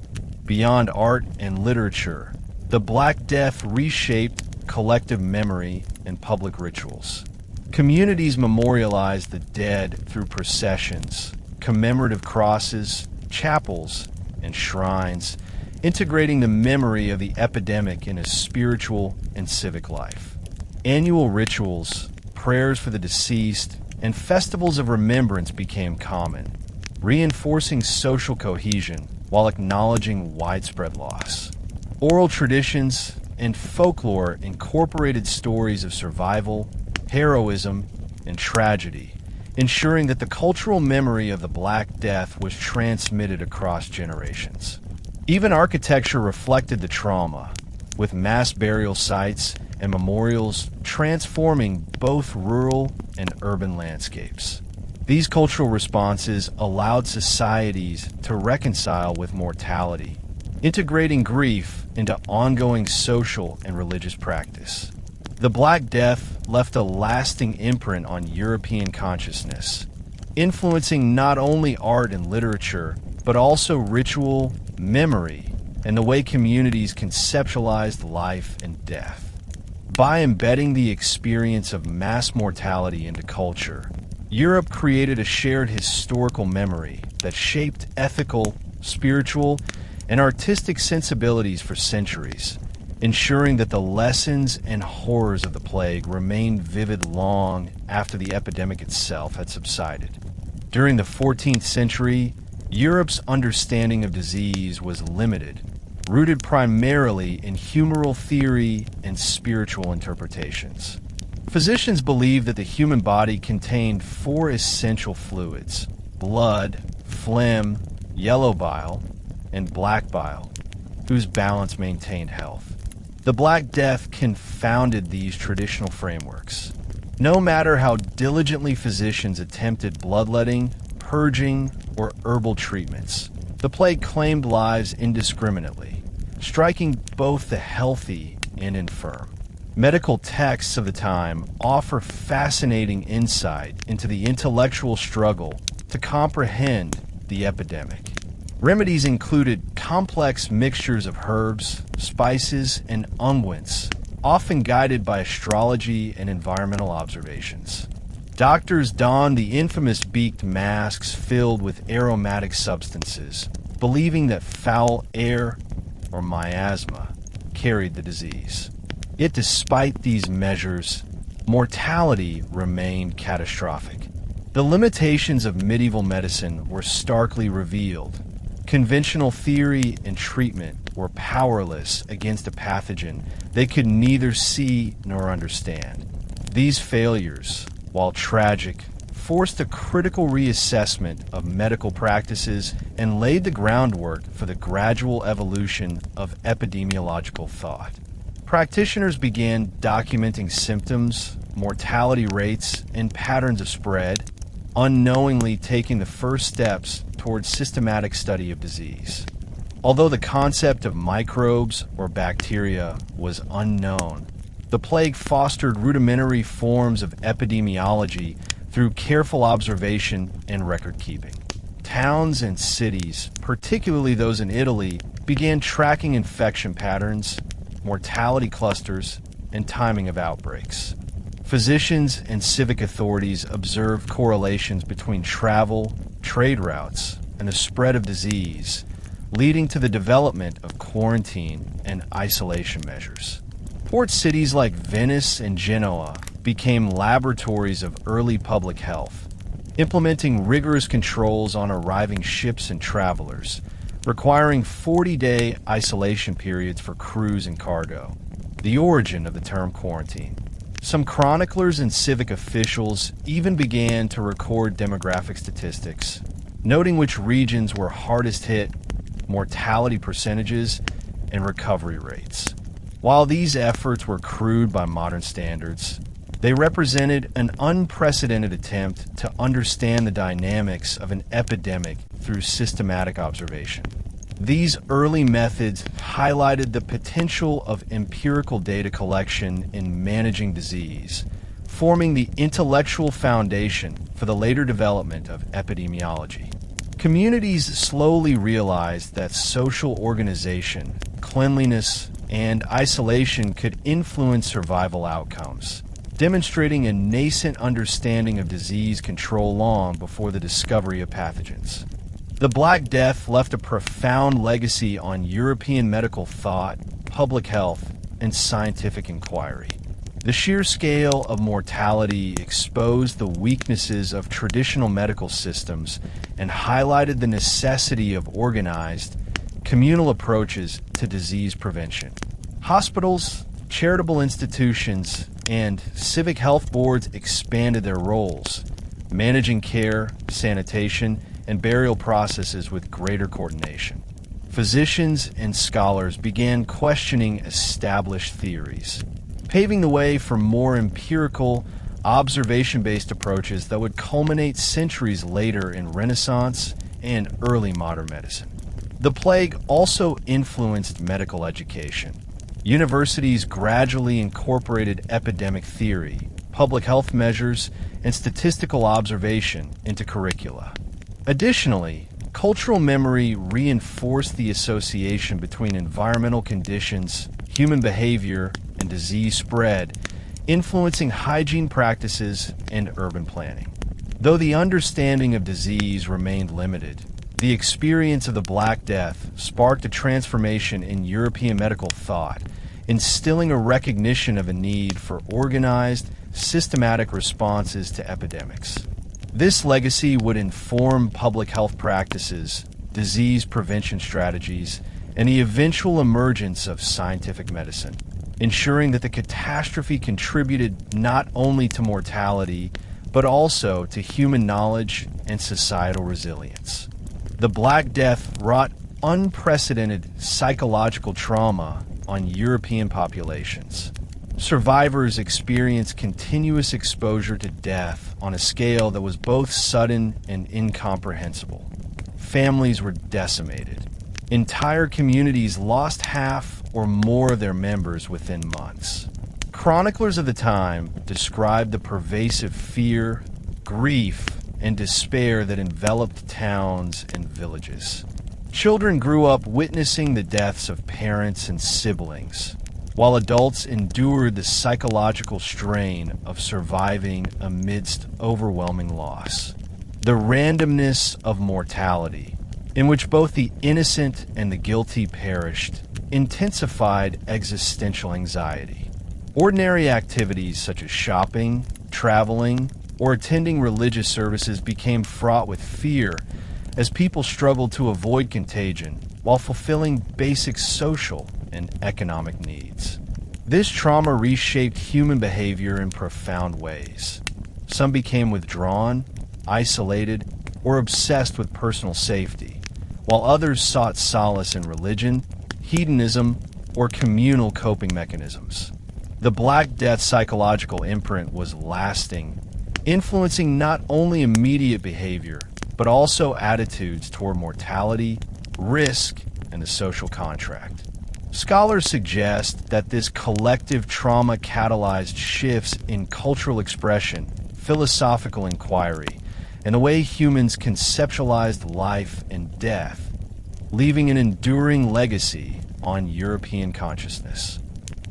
Beyond art and literature, the Black Death reshaped collective memory and public rituals. Communities memorialized the dead through processions, commemorative crosses, chapels, and shrines, integrating the memory of the epidemic in a spiritual and civic life. Annual rituals, prayers for the deceased, and festivals of remembrance became common, reinforcing social cohesion while acknowledging widespread loss. Oral traditions and folklore incorporated stories of survival, heroism, and tragedy, ensuring that the cultural memory of the Black Death was transmitted across generations. Even architecture reflected the trauma, with mass burial sites and memorials transforming both rural and urban landscapes. These cultural responses allowed societies to reconcile with mortality, integrating grief into ongoing social and religious practice. The Black Death left a lasting imprint on European consciousness, influencing not only art and literature, but also ritual, memory, and the way communities conceptualized life and death. By embedding the experience of mass mortality into culture, Europe created a shared historical memory that shaped ethical, spiritual, and artistic sensibilities for centuries, ensuring that the lessons and horrors of the plague remained vivid long after the epidemic itself had subsided. During the 14th century, Europe's understanding of disease was limited, rooted primarily in humoral theory and spiritual interpretations. Physicians believed that the human body contained 4 essential fluids: blood, phlegm, yellow bile, and black bile, whose balance maintained health. The Black Death confounded these traditional frameworks, No matter how diligently physicians attempted bloodletting, purging, or herbal treatments, the plague claimed lives indiscriminately, striking both the healthy and infirm. Medical texts of the time offer fascinating insight into the intellectual struggle to comprehend the epidemic. Remedies included complex mixtures of herbs, spices, and unguents, often guided by astrology and environmental observations. Doctors donned the infamous beaked masks filled with aromatic substances, believing that foul air, or miasma, carried the disease. Yet despite these measures, mortality remained catastrophic. The limitations of medieval medicine were starkly revealed. Conventional theory and treatment were powerless against a pathogen they could neither see nor understand. These failures, while tragic, forced a critical reassessment of medical practices and laid the groundwork for the gradual evolution of epidemiological thought. Practitioners began documenting symptoms, mortality rates, and patterns of spread, unknowingly taking the first steps towards systematic study of disease. Although the concept of microbes or bacteria was unknown, the plague fostered rudimentary forms of epidemiology through careful observation and record-keeping. Towns and cities, particularly those in Italy, began tracking infection patterns, mortality clusters, and timing of outbreaks. Physicians and civic authorities observed correlations between travel, trade routes, and the spread of disease, leading to the development of quarantine and isolation measures. Port cities like Venice and Genoa became laboratories of early public health, implementing rigorous controls on arriving ships and travelers, requiring 40-day isolation periods for crews and cargo, the origin of the term quarantine. Some chroniclers and civic officials even began to record demographic statistics, noting which regions were hardest hit, mortality percentages, and recovery rates. While these efforts were crude by modern standards, they represented an unprecedented attempt to understand the dynamics of an epidemic through systematic observation. These early methods highlighted the potential of empirical data collection in managing disease, forming the intellectual foundation for the later development of epidemiology. Communities slowly realized that social organization, cleanliness, and isolation could influence survival outcomes, demonstrating a nascent understanding of disease control long before the discovery of pathogens. The Black Death left a profound legacy on European medical thought, public health, and scientific inquiry. The sheer scale of mortality exposed the weaknesses of traditional medical systems and highlighted the necessity of organized, communal approaches to disease prevention. Hospitals, charitable institutions, and civic health boards expanded their roles, managing care, sanitation, and burial processes with greater coordination. Physicians and scholars began questioning established theories, paving the way for more empirical, observation-based approaches that would culminate centuries later in Renaissance and early modern medicine. The plague also influenced medical education. Universities gradually incorporated epidemic theory, public health measures, and statistical observation into curricula. Additionally, cultural memory reinforced the association between environmental conditions, human behavior, and disease spread, influencing hygiene practices and urban planning. Though the understanding of disease remained limited, the experience of the Black Death sparked a transformation in European medical thought, instilling a recognition of a need for organized, systematic responses to epidemics. This legacy would inform public health practices, disease prevention strategies, and the eventual emergence of scientific medicine, ensuring that the catastrophe contributed not only to mortality, but also to human knowledge and societal resilience. The Black Death wrought unprecedented psychological trauma on European populations, Survivors experienced continuous exposure to death on a scale that was both sudden and incomprehensible. Families were decimated. Entire communities lost half or more of their members within months. Chroniclers of the time described the pervasive fear, grief, and despair that enveloped towns and villages. Children grew up witnessing the deaths of parents and siblings, while adults endured the psychological strain of surviving amidst overwhelming loss. The randomness of mortality, in which both the innocent and the guilty perished, intensified existential anxiety. Ordinary activities such as shopping, traveling, or attending religious services became fraught with fear as people struggled to avoid contagion while fulfilling basic social and economic needs. This trauma reshaped human behavior in profound ways. Some became withdrawn, isolated, or obsessed with personal safety, while others sought solace in religion, hedonism, or communal coping mechanisms. The Black Death's psychological imprint was lasting, influencing not only immediate behavior, but also attitudes toward mortality, risk, and the social contract. Scholars suggest that this collective trauma catalyzed shifts in cultural expression, philosophical inquiry, and the way humans conceptualized life and death, leaving an enduring legacy on European consciousness.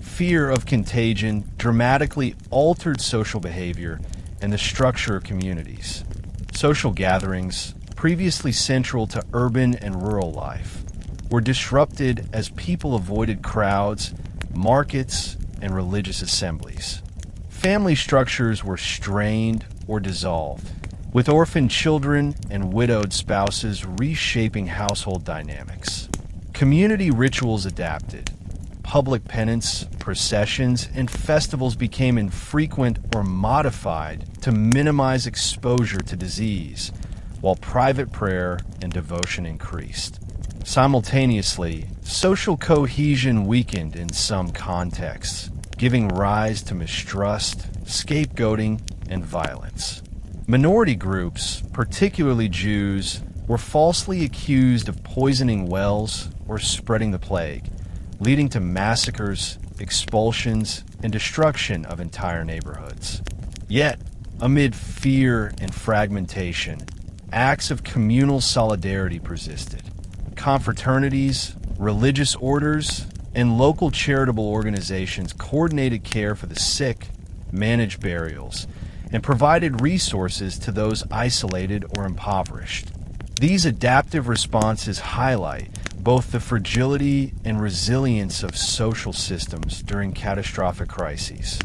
Fear of contagion dramatically altered social behavior and the structure of communities. Social gatherings, previously central to urban and rural life, were disrupted as people avoided crowds, markets, and religious assemblies. Family structures were strained or dissolved, with orphaned children and widowed spouses reshaping household dynamics. Community rituals adapted. Public penance, processions, and festivals became infrequent or modified to minimize exposure to disease, while private prayer and devotion increased. Simultaneously, social cohesion weakened in some contexts, giving rise to mistrust, scapegoating, and violence. Minority groups, particularly Jews, were falsely accused of poisoning wells or spreading the plague, leading to massacres, expulsions, and destruction of entire neighborhoods. Yet, amid fear and fragmentation, acts of communal solidarity persisted. Confraternities, religious orders, and local charitable organizations coordinated care for the sick, managed burials, and provided resources to those isolated or impoverished. These adaptive responses highlight both the fragility and resilience of social systems during catastrophic crises.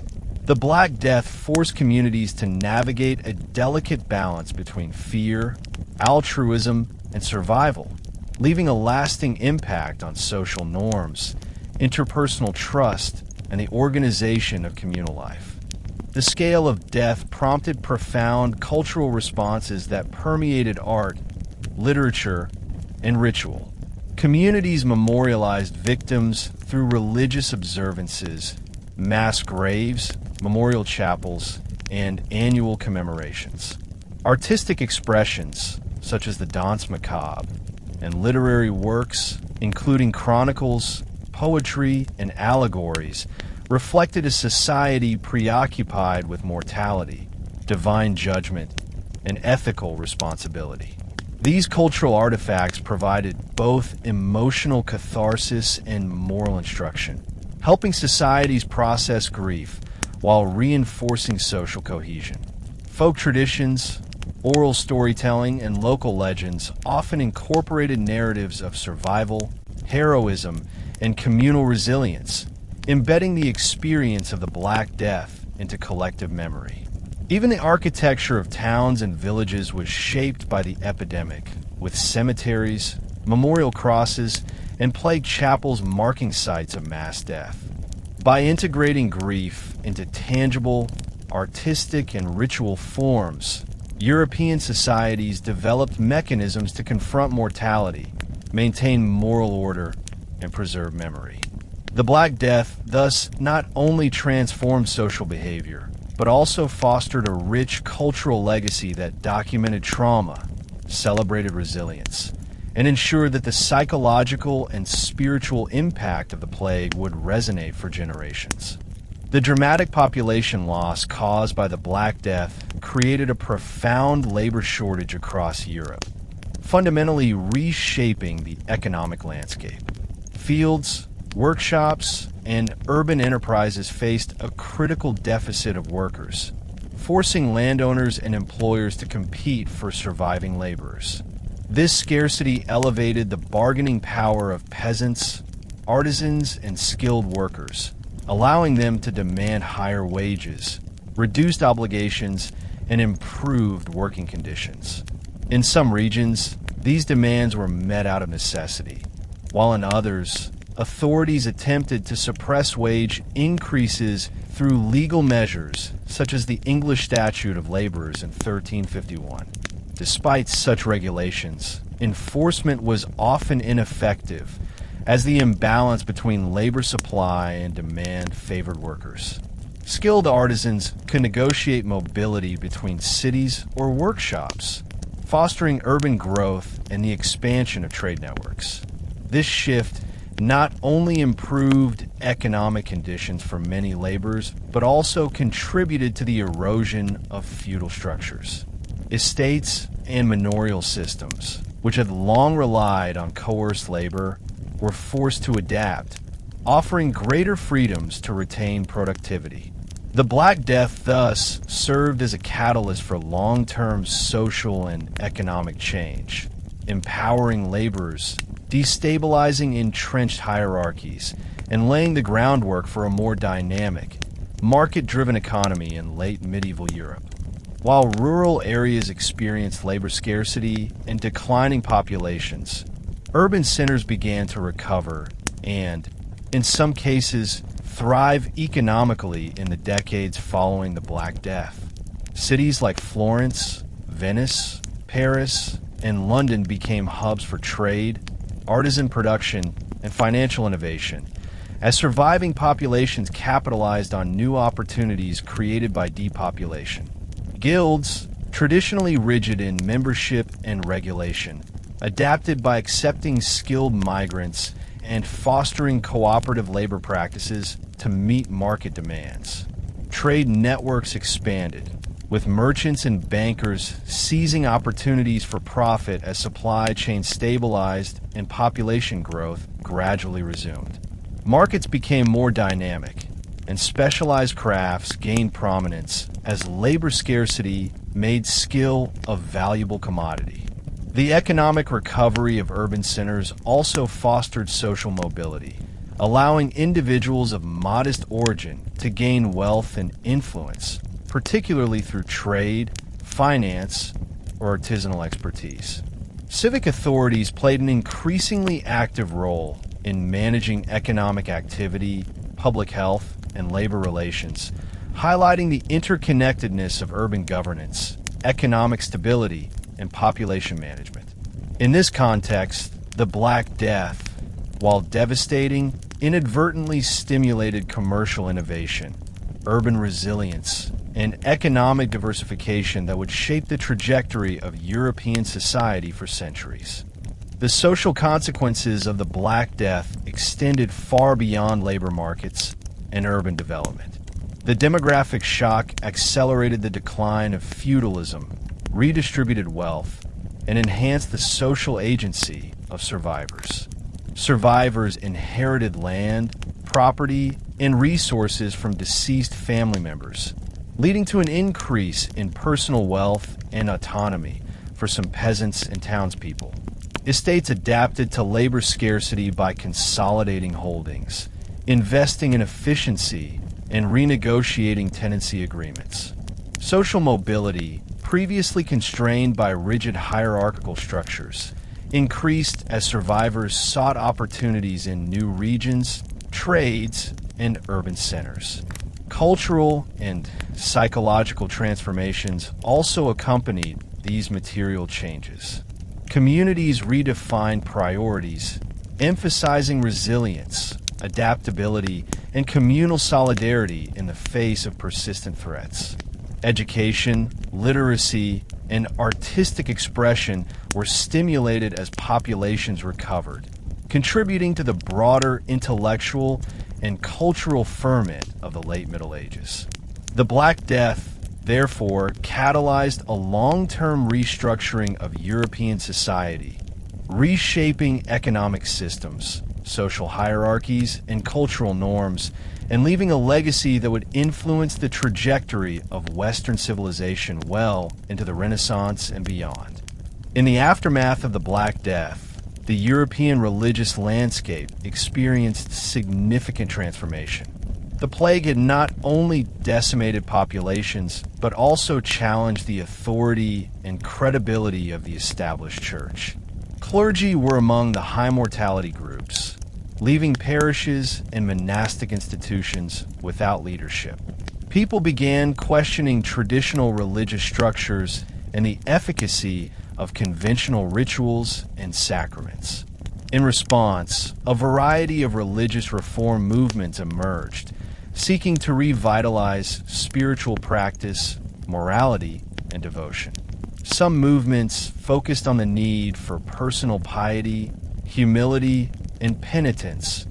The Black Death forced communities to navigate a delicate balance between fear, altruism, and survival, leaving a lasting impact on social norms, interpersonal trust, and the organization of communal life. The scale of death prompted profound cultural responses that permeated art, literature, and ritual. Communities memorialized victims through religious observances, mass graves, memorial chapels, and annual commemorations. Artistic expressions, such as the danse macabre, and literary works, including chronicles, poetry, and allegories, reflected a society preoccupied with mortality, divine judgment, and ethical responsibility. These cultural artifacts provided both emotional catharsis and moral instruction, helping societies process grief while reinforcing social cohesion. Folk traditions, oral storytelling, and local legends often incorporated narratives of survival, heroism, and communal resilience, embedding the experience of the Black Death into collective memory. Even the architecture of towns and villages was shaped by the epidemic, with cemeteries, memorial crosses, and plague chapels marking sites of mass death. By integrating grief into tangible, artistic, and ritual forms, European societies developed mechanisms to confront mortality, maintain moral order, and preserve memory. The Black Death thus not only transformed social behavior, but also fostered a rich cultural legacy that documented trauma, celebrated resilience, and ensured that the psychological and spiritual impact of the plague would resonate for generations. The dramatic population loss caused by the Black Death created a profound labor shortage across Europe, fundamentally reshaping the economic landscape. Fields, workshops, and urban enterprises faced a critical deficit of workers, forcing landowners and employers to compete for surviving laborers. This scarcity elevated the bargaining power of peasants, artisans, and skilled workers, allowing them to demand higher wages, reduced obligations, and improved working conditions. In some regions, these demands were met out of necessity, while in others, authorities attempted to suppress wage increases through legal measures, such as the English Statute of Laborers in 1351. Despite such regulations, enforcement was often ineffective, as the imbalance between labor supply and demand favored workers. Skilled artisans could negotiate mobility between cities or workshops, fostering urban growth and the expansion of trade networks. This shift not only improved economic conditions for many laborers, but also contributed to the erosion of feudal structures. Estates and manorial systems, which had long relied on coerced labor, were forced to adapt, offering greater freedoms to retain productivity. The Black Death thus served as a catalyst for long-term social and economic change, empowering laborers, destabilizing entrenched hierarchies, and laying the groundwork for a more dynamic, market-driven economy in late medieval Europe. While rural areas experienced labor scarcity and declining populations, urban centers began to recover and, in some cases, thrive economically in the decades following the Black Death. Cities like Florence, Venice, Paris, and London became hubs for trade, artisan production, and financial innovation, as surviving populations capitalized on new opportunities created by depopulation. Guilds, traditionally rigid in membership and regulation, adapted by accepting skilled migrants and fostering cooperative labor practices to meet market demands. Trade networks expanded, with merchants and bankers seizing opportunities for profit as supply chains stabilized and population growth gradually resumed. Markets became more dynamic, and specialized crafts gained prominence as labor scarcity made skill a valuable commodity. The economic recovery of urban centers also fostered social mobility, allowing individuals of modest origin to gain wealth and influence, particularly through trade, finance, or artisanal expertise. Civic authorities played an increasingly active role in managing economic activity, public health, and labor relations, highlighting the interconnectedness of urban governance, economic stability, and population management. In this context, the Black Death, while devastating, inadvertently stimulated commercial innovation, urban resilience, and economic diversification that would shape the trajectory of European society for centuries. The social consequences of the Black Death extended far beyond labor markets and urban development. The demographic shock accelerated the decline of feudalism, redistributed wealth, and enhanced the social agency of survivors. Survivors inherited land, property, and resources from deceased family members, leading to an increase in personal wealth and autonomy for some peasants and townspeople. Estates adapted to labor scarcity by consolidating holdings, investing in efficiency, and renegotiating tenancy agreements. Social mobility, previously constrained by rigid hierarchical structures, increased as survivors sought opportunities in new regions, trades, and urban centers. Cultural and psychological transformations also accompanied these material changes. Communities redefined priorities, emphasizing resilience, adaptability, and communal solidarity in the face of persistent threats. Education, literacy, and artistic expression were stimulated as populations recovered, contributing to the broader intellectual and cultural ferment of the late Middle Ages. The Black Death, therefore, catalyzed a long-term restructuring of European society, reshaping economic systems, social hierarchies, and cultural norms, and leaving a legacy that would influence the trajectory of Western civilization well into the Renaissance and beyond. In the aftermath of the Black Death, the European religious landscape experienced significant transformation. The plague had not only decimated populations, but also challenged the authority and credibility of the established church. Clergy were among the high mortality groups, leaving parishes and monastic institutions without leadership. People began questioning traditional religious structures and the efficacy of conventional rituals and sacraments. In response, a variety of religious reform movements emerged, seeking to revitalize spiritual practice, morality, and devotion. Some movements focused on the need for personal piety, humility, and penitence,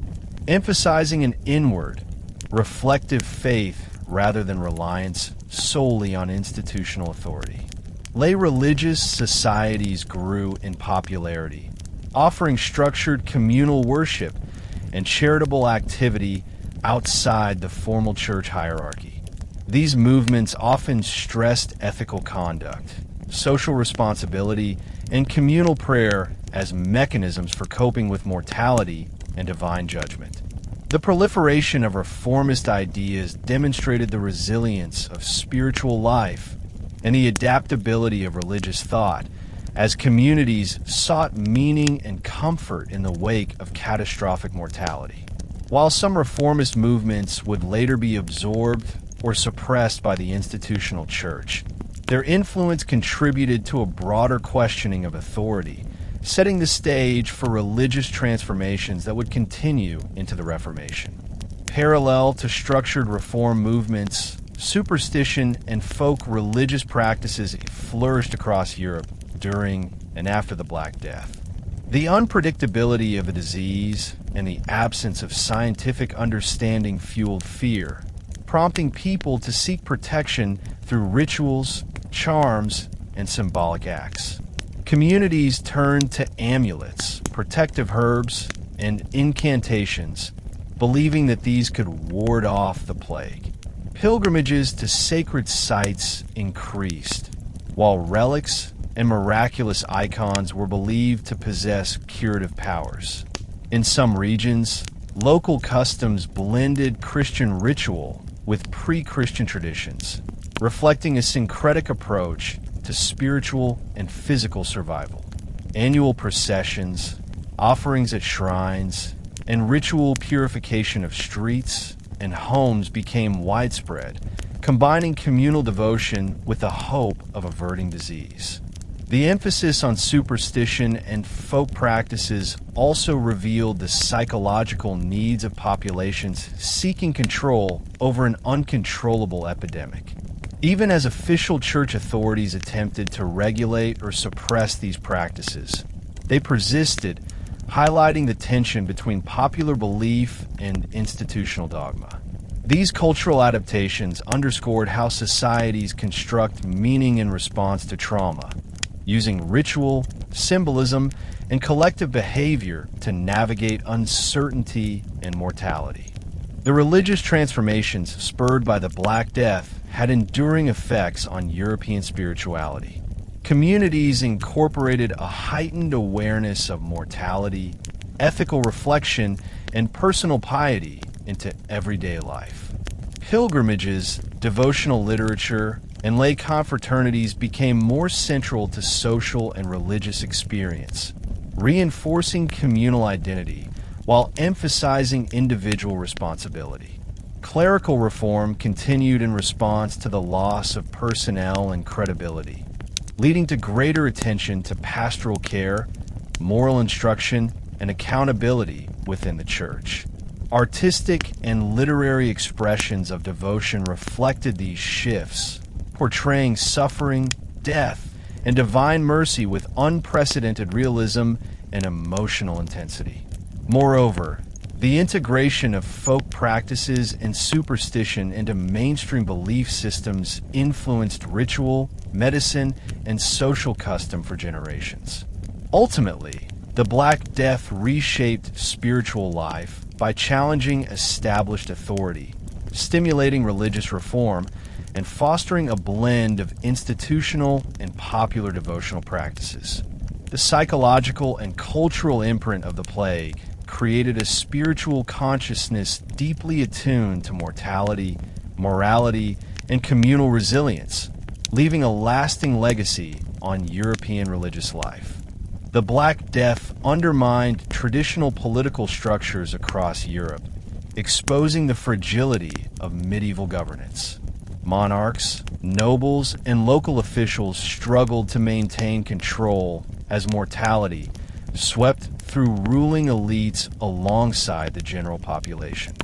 emphasizing an inward, reflective faith rather than reliance solely on institutional authority. Lay religious societies grew in popularity, offering structured communal worship and charitable activity outside the formal church hierarchy. These movements often stressed ethical conduct, social responsibility, and communal prayer as mechanisms for coping with mortality and divine judgment. The proliferation of reformist ideas demonstrated the resilience of spiritual life and the adaptability of religious thought as communities sought meaning and comfort in the wake of catastrophic mortality. While some reformist movements would later be absorbed or suppressed by the institutional church, their influence contributed to a broader questioning of authority, setting the stage for religious transformations that would continue into the Reformation. Parallel to structured reform movements, superstition and folk religious practices flourished across Europe during and after the Black Death. The unpredictability of a disease and the absence of scientific understanding fueled fear, prompting people to seek protection through rituals, charms, and symbolic acts. Communities turned to amulets, protective herbs, and incantations, believing that these could ward off the plague. Pilgrimages to sacred sites increased, while relics and miraculous icons were believed to possess curative powers. In some regions, local customs blended Christian ritual with pre-Christian traditions, reflecting a syncretic approach to spiritual and physical survival. Annual processions, offerings at shrines, and ritual purification of streets and homes became widespread, combining communal devotion with the hope of averting disease. The emphasis on superstition and folk practices also revealed the psychological needs of populations seeking control over an uncontrollable epidemic. Even as official church authorities attempted to regulate or suppress these practices, they persisted, highlighting the tension between popular belief and institutional dogma. These cultural adaptations underscored how societies construct meaning in response to trauma, using ritual, symbolism, and collective behavior to navigate uncertainty and mortality. The religious transformations spurred by the Black Death had enduring effects on European spirituality. Communities incorporated a heightened awareness of mortality, ethical reflection, and personal piety into everyday life. Pilgrimages, devotional literature, and lay confraternities became more central to social and religious experience, reinforcing communal identity while emphasizing individual responsibility. Clerical reform continued in response to the loss of personnel and credibility, leading to greater attention to pastoral care, moral instruction, and accountability within the church. Artistic and literary expressions of devotion reflected these shifts, portraying suffering, death, and divine mercy with unprecedented realism and emotional intensity. Moreover, the integration of folk practices and superstition into mainstream belief systems influenced ritual, medicine, and social custom for generations. Ultimately, the Black Death reshaped spiritual life by challenging established authority, stimulating religious reform, and fostering a blend of institutional and popular devotional practices. The psychological and cultural imprint of the plague created a spiritual consciousness deeply attuned to mortality, morality, and communal resilience, leaving a lasting legacy on European religious life. The Black Death undermined traditional political structures across Europe, exposing the fragility of medieval governance. Monarchs, nobles, and local officials struggled to maintain control as mortality swept through ruling elites alongside the general population.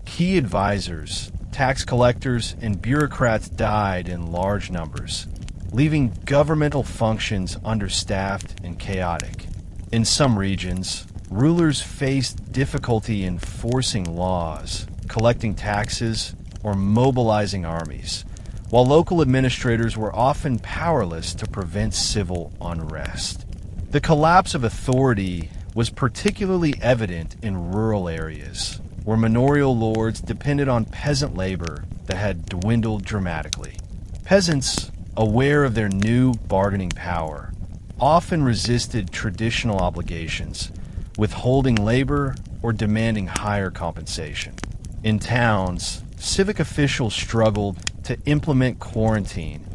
Key advisors, tax collectors, and bureaucrats died in large numbers, leaving governmental functions understaffed and chaotic. In some regions, rulers faced difficulty enforcing laws, collecting taxes, or mobilizing armies, while local administrators were often powerless to prevent civil unrest. The collapse of authority was particularly evident in rural areas, where manorial lords depended on peasant labor that had dwindled dramatically. Peasants, aware of their new bargaining power, often resisted traditional obligations, withholding labor or demanding higher compensation. In towns, civic officials struggled to implement quarantine,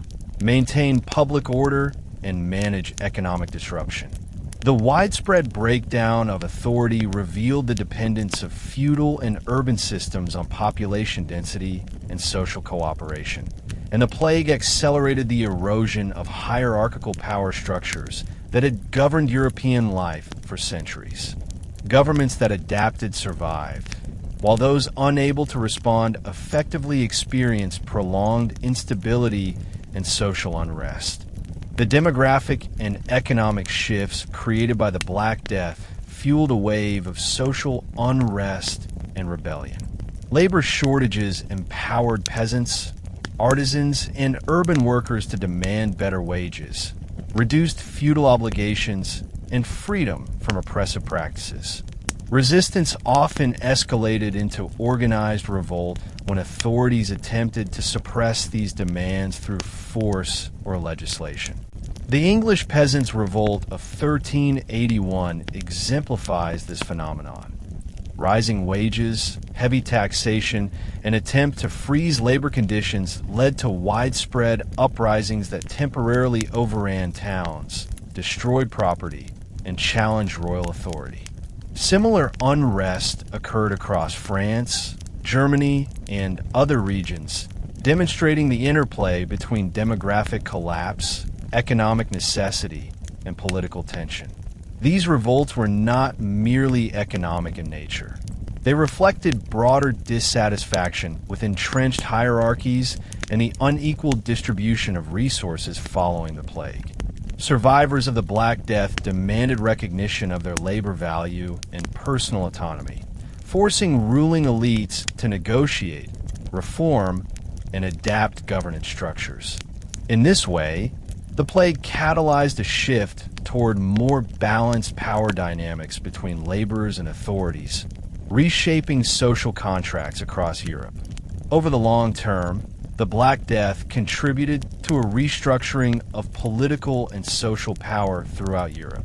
maintain public order, and manage economic disruption. The widespread breakdown of authority revealed the dependence of feudal and urban systems on population density and social cooperation, and the plague accelerated the erosion of hierarchical power structures that had governed European life for centuries. Governments that adapted survived, while those unable to respond effectively experienced prolonged instability and social unrest. The demographic and economic shifts created by the Black Death fueled a wave of social unrest and rebellion. Labor shortages empowered peasants, artisans, and urban workers to demand better wages, reduced feudal obligations, and freedom from oppressive practices. Resistance often escalated into organized revolt when authorities attempted to suppress these demands through force or legislation. The English Peasants' Revolt of 1381 exemplifies this phenomenon. Rising wages, heavy taxation, and attempt to freeze labor conditions led to widespread uprisings that temporarily overran towns, destroyed property, and challenged royal authority. Similar unrest occurred across France, Germany, and other regions, demonstrating the interplay between demographic collapse, economic necessity, and political tension. These revolts were not merely economic in nature. They reflected broader dissatisfaction with entrenched hierarchies and the unequal distribution of resources following the plague. Survivors of the Black Death demanded recognition of their labor value and personal autonomy, forcing ruling elites to negotiate, reform, and adapt governance structures. In this way, the plague catalyzed a shift toward more balanced power dynamics between laborers and authorities, reshaping social contracts across Europe. Over the long term, the Black Death contributed to a restructuring of political and social power throughout Europe.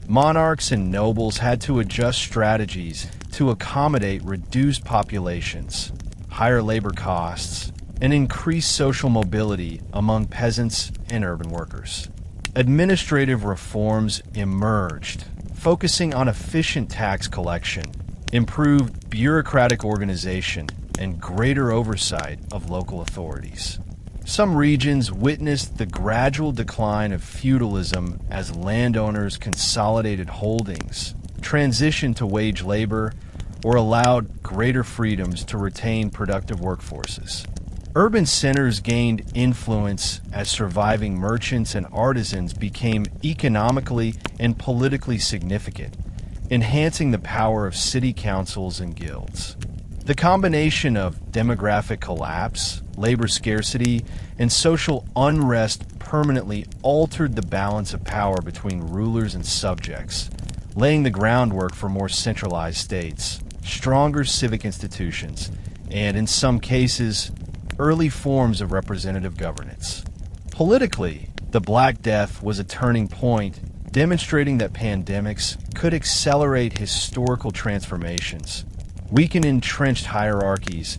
Monarchs and nobles had to adjust strategies to accommodate reduced populations, higher labor costs, and increased social mobility among peasants and urban workers. Administrative reforms emerged, focusing on efficient tax collection, improved bureaucratic organization, and greater oversight of local authorities. Some regions witnessed the gradual decline of feudalism as landowners consolidated holdings, transitioned to wage labor, or allowed greater freedoms to retain productive workforces. Urban centers gained influence as surviving merchants and artisans became economically and politically significant, enhancing the power of city councils and guilds. The combination of demographic collapse, labor scarcity, and social unrest permanently altered the balance of power between rulers and subjects, laying the groundwork for more centralized states, stronger civic institutions, and, in some cases, early forms of representative governance. Politically, the Black Death was a turning point, demonstrating that pandemics could accelerate historical transformations, weaken entrenched hierarchies,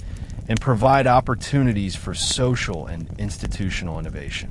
and provide opportunities for social and institutional innovation.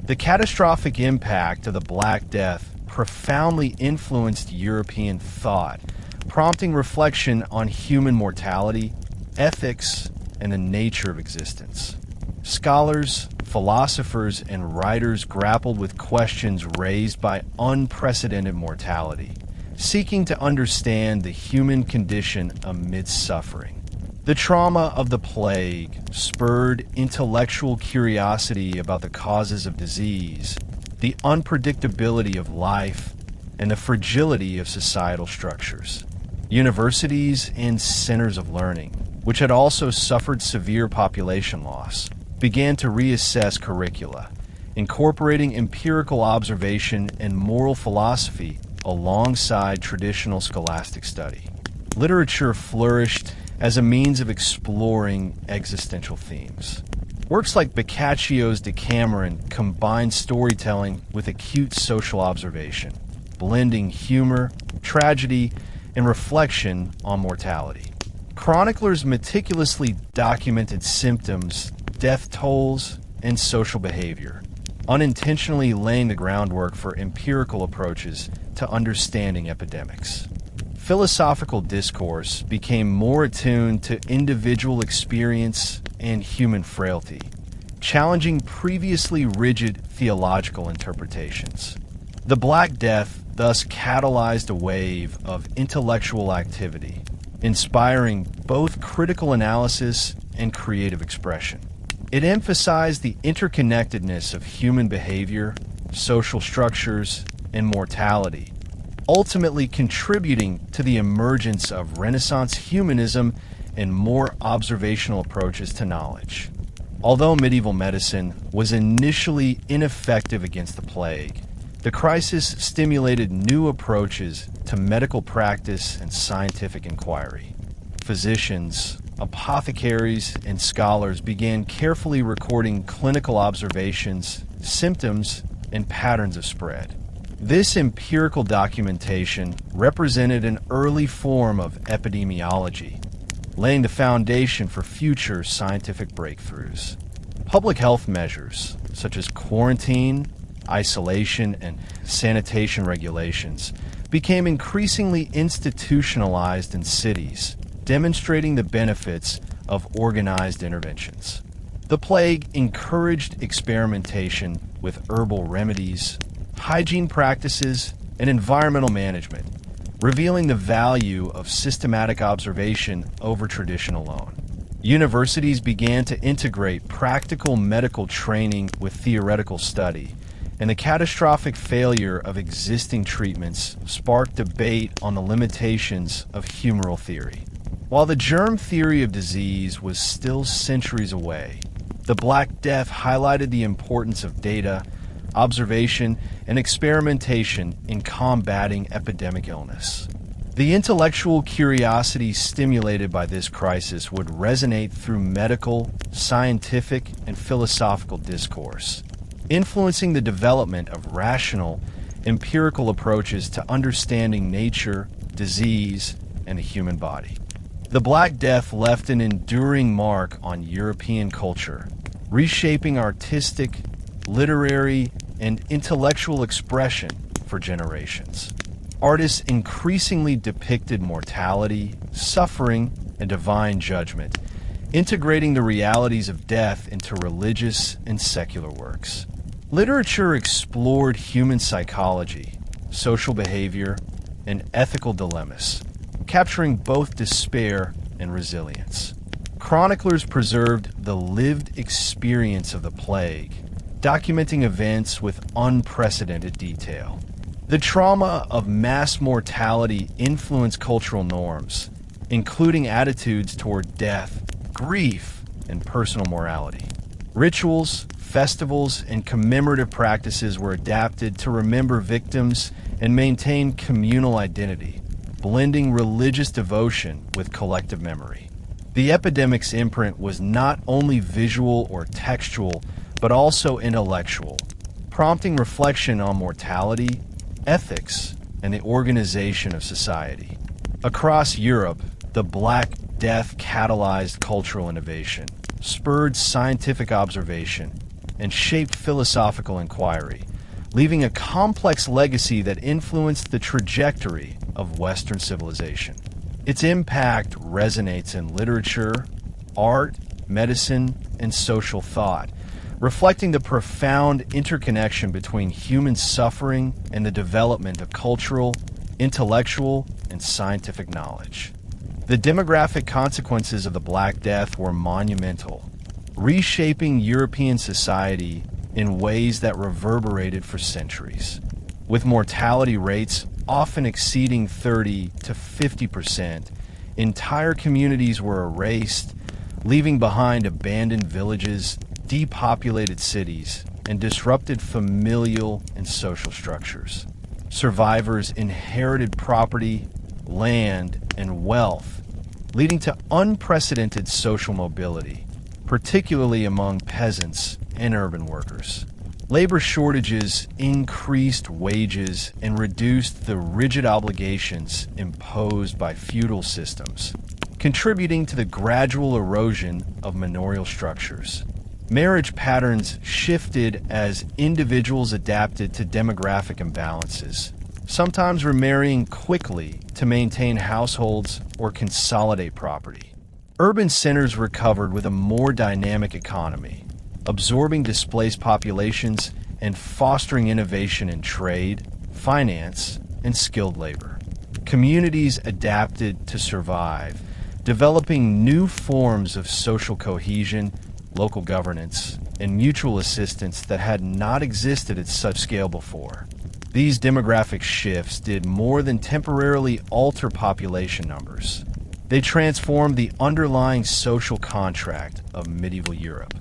The catastrophic impact of the Black Death profoundly influenced European thought, prompting reflection on human mortality, ethics, and the nature of existence. Scholars, philosophers, and writers grappled with questions raised by unprecedented mortality, seeking to understand the human condition amidst suffering. The trauma of the plague spurred intellectual curiosity about the causes of disease, the unpredictability of life, and the fragility of societal structures. Universities and centers of learning, which had also suffered severe population loss, began to reassess curricula, incorporating empirical observation and moral philosophy alongside traditional scholastic study. Literature flourished as a means of exploring existential themes. Works like Boccaccio's Decameron combined storytelling with acute social observation, blending humor, tragedy, and reflection on mortality. Chroniclers meticulously documented symptoms, death tolls, and social behavior, unintentionally laying the groundwork for empirical approaches to understanding epidemics. Philosophical discourse became more attuned to individual experience and human frailty, challenging previously rigid theological interpretations. The Black Death thus catalyzed a wave of intellectual activity, inspiring both critical analysis and creative expression. It emphasized the interconnectedness of human behavior, social structures, and mortality, ultimately contributing to the emergence of Renaissance humanism and more observational approaches to knowledge. Although medieval medicine was initially ineffective against the plague, the crisis stimulated new approaches to medical practice and scientific inquiry. Physicians, apothecaries, and scholars began carefully recording clinical observations, symptoms, and patterns of spread. This empirical documentation represented an early form of epidemiology, laying the foundation for future scientific breakthroughs. Public health measures, such as quarantine, isolation, and sanitation regulations, became increasingly institutionalized in cities, demonstrating the benefits of organized interventions. The plague encouraged experimentation with herbal remedies, hygiene practices, and environmental management, revealing the value of systematic observation over tradition alone. Universities began to integrate practical medical training with theoretical study, and the catastrophic failure of existing treatments sparked debate on the limitations of humoral theory. While the germ theory of disease was still centuries away, the Black Death highlighted the importance of data, observation, and experimentation in combating epidemic illness. The intellectual curiosity stimulated by this crisis would resonate through medical, scientific, and philosophical discourse, influencing the development of rational, empirical approaches to understanding nature, disease, and the human body. The Black Death left an enduring mark on European culture, reshaping artistic, literary, and intellectual expression for generations. Artists increasingly depicted mortality, suffering, and divine judgment, integrating the realities of death into religious and secular works. Literature explored human psychology, social behavior, and ethical dilemmas, capturing both despair and resilience. Chroniclers preserved the lived experience of the plague, documenting events with unprecedented detail. The trauma of mass mortality influenced cultural norms, including attitudes toward death, grief, and personal morality. Rituals, festivals, and commemorative practices were adapted to remember victims and maintain communal identity, blending religious devotion with collective memory. The epidemic's imprint was not only visual or textual, but also intellectual, prompting reflection on mortality, ethics, and the organization of society. Across Europe, the Black Death catalyzed cultural innovation, spurred scientific observation, and shaped philosophical inquiry, leaving a complex legacy that influenced the trajectory of Western civilization. Its impact resonates in literature, art, medicine, and social thought, reflecting the profound interconnection between human suffering and the development of cultural, intellectual, and scientific knowledge. The demographic consequences of the Black Death were monumental, reshaping European society in ways that reverberated for centuries. With mortality rates often exceeding 30 to 50%, entire communities were erased, leaving behind abandoned villages, depopulated cities, and disrupted familial and social structures. Survivors inherited property, land, and wealth, leading to unprecedented social mobility, particularly among peasants and urban workers. Labor shortages increased wages and reduced the rigid obligations imposed by feudal systems, contributing to the gradual erosion of manorial structures. Marriage patterns shifted as individuals adapted to demographic imbalances, sometimes remarrying quickly to maintain households or consolidate property. Urban centers recovered with a more dynamic economy, absorbing displaced populations and fostering innovation in trade, finance, and skilled labor. Communities adapted to survive, developing new forms of social cohesion, local governance, and mutual assistance that had not existed at such scale before. These demographic shifts did more than temporarily alter population numbers. They transformed the underlying social contract of medieval Europe.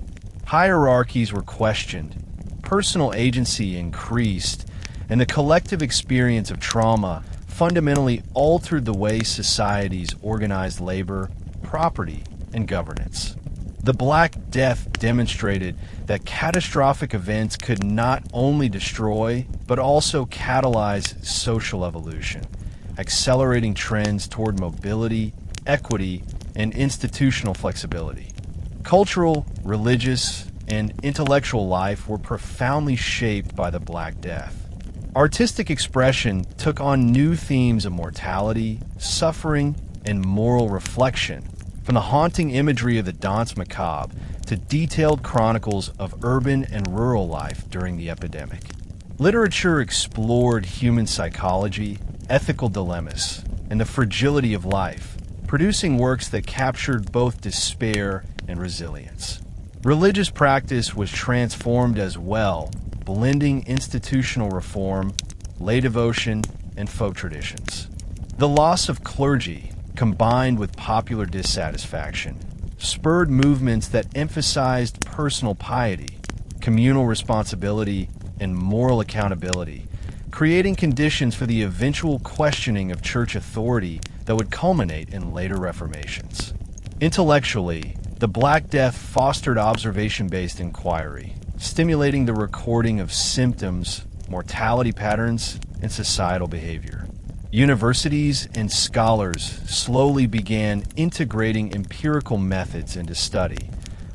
Hierarchies were questioned, personal agency increased, and the collective experience of trauma fundamentally altered the way societies organized labor, property, and governance. The Black Death demonstrated that catastrophic events could not only destroy, but also catalyze social evolution, accelerating trends toward mobility, equity, and institutional flexibility. Cultural, religious, and intellectual life were profoundly shaped by the Black Death. Artistic expression took on new themes of mortality, suffering, and moral reflection, from the haunting imagery of the danse macabre to detailed chronicles of urban and rural life during the epidemic. Literature explored human psychology, ethical dilemmas, and the fragility of life, producing works that captured both despair and resilience. Religious practice was transformed as well, blending institutional reform, lay devotion, and folk traditions. The loss of clergy, combined with popular dissatisfaction, spurred movements that emphasized personal piety, communal responsibility, and moral accountability, creating conditions for the eventual questioning of church authority that would culminate in later reformations. Intellectually, the Black Death fostered observation-based inquiry, stimulating the recording of symptoms, mortality patterns, and societal behavior. Universities and scholars slowly began integrating empirical methods into study,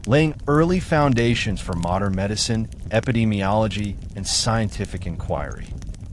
laying early foundations for modern medicine, epidemiology, and scientific inquiry.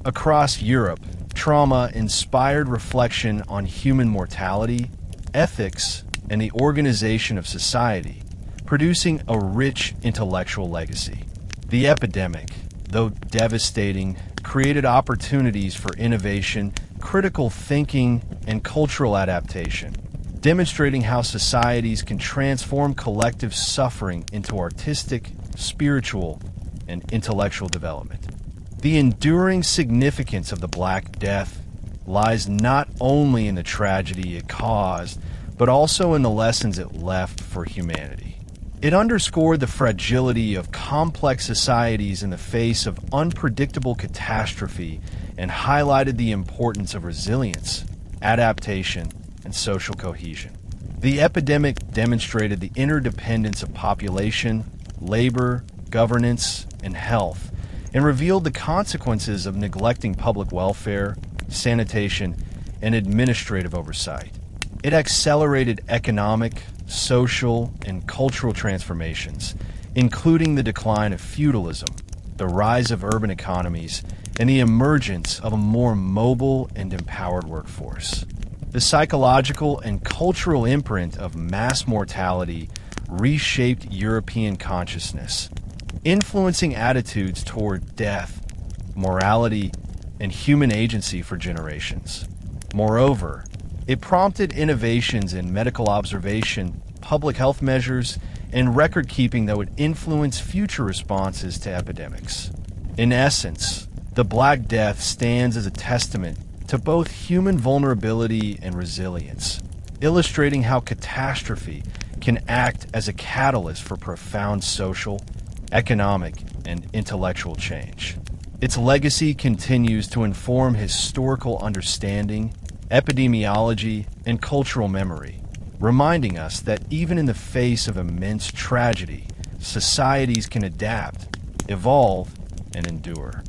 Across Europe, trauma inspired reflection on human mortality, ethics, and the organization of society, producing a rich intellectual legacy. The epidemic, though devastating, created opportunities for innovation critical thinking, and cultural adaptation, demonstrating how societies can transform collective suffering into artistic, spiritual, and intellectual development. The enduring significance of the Black Death lies not only in the tragedy it caused, but also in the lessons it left for humanity. It underscored the fragility of complex societies in the face of unpredictable catastrophe and highlighted the importance of resilience, adaptation, and social cohesion. The epidemic demonstrated the interdependence of population, labor, governance, and health, and revealed the consequences of neglecting public welfare, sanitation, and administrative oversight. It accelerated economic, social, and cultural transformations, including the decline of feudalism, the rise of urban economies, and the emergence of a more mobile and empowered workforce. The psychological and cultural imprint of mass mortality reshaped European consciousness, influencing attitudes toward death, morality, and human agency for generations. Moreover, it prompted innovations in medical observation, public health measures, and record-keeping that would influence future responses to epidemics. In essence, the Black Death stands as a testament to both human vulnerability and resilience, illustrating how catastrophe can act as a catalyst for profound social, economic, and intellectual change. Its legacy continues to inform historical understanding, epidemiology, and cultural memory, reminding us that even in the face of immense tragedy, societies can adapt, evolve, and endure.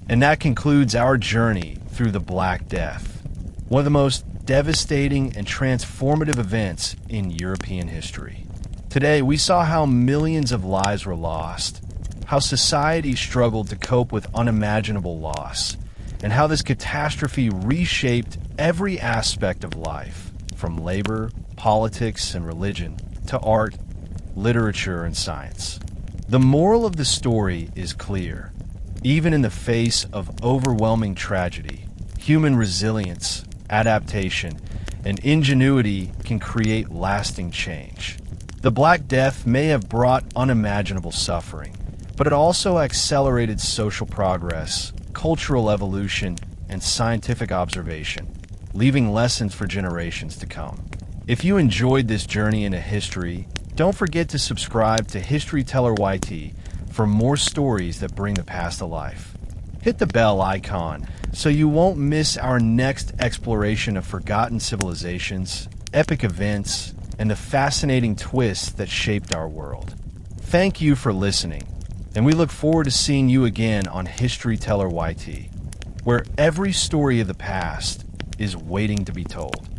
And that concludes our journey through the Black Death, one of the most devastating and transformative events in European history. Today, we saw how millions of lives were lost, how society struggled to cope with unimaginable loss, and how this catastrophe reshaped every aspect of life, from labor, politics, and religion, to art, literature, and science. The moral of the story is clear. Even in the face of overwhelming tragedy, human resilience, adaptation, and ingenuity can create lasting change. The Black Death may have brought unimaginable suffering, but it also accelerated social progress, cultural evolution, and scientific observation, leaving lessons for generations to come. If you enjoyed this journey into history, don't forget to subscribe to History Teller YT for more stories that bring the past to life. Hit the bell icon so you won't miss our next exploration of forgotten civilizations, epic events, and the fascinating twists that shaped our world. Thank you for listening, and we look forward to seeing you again on History Teller YT, where every story of the past is waiting to be told.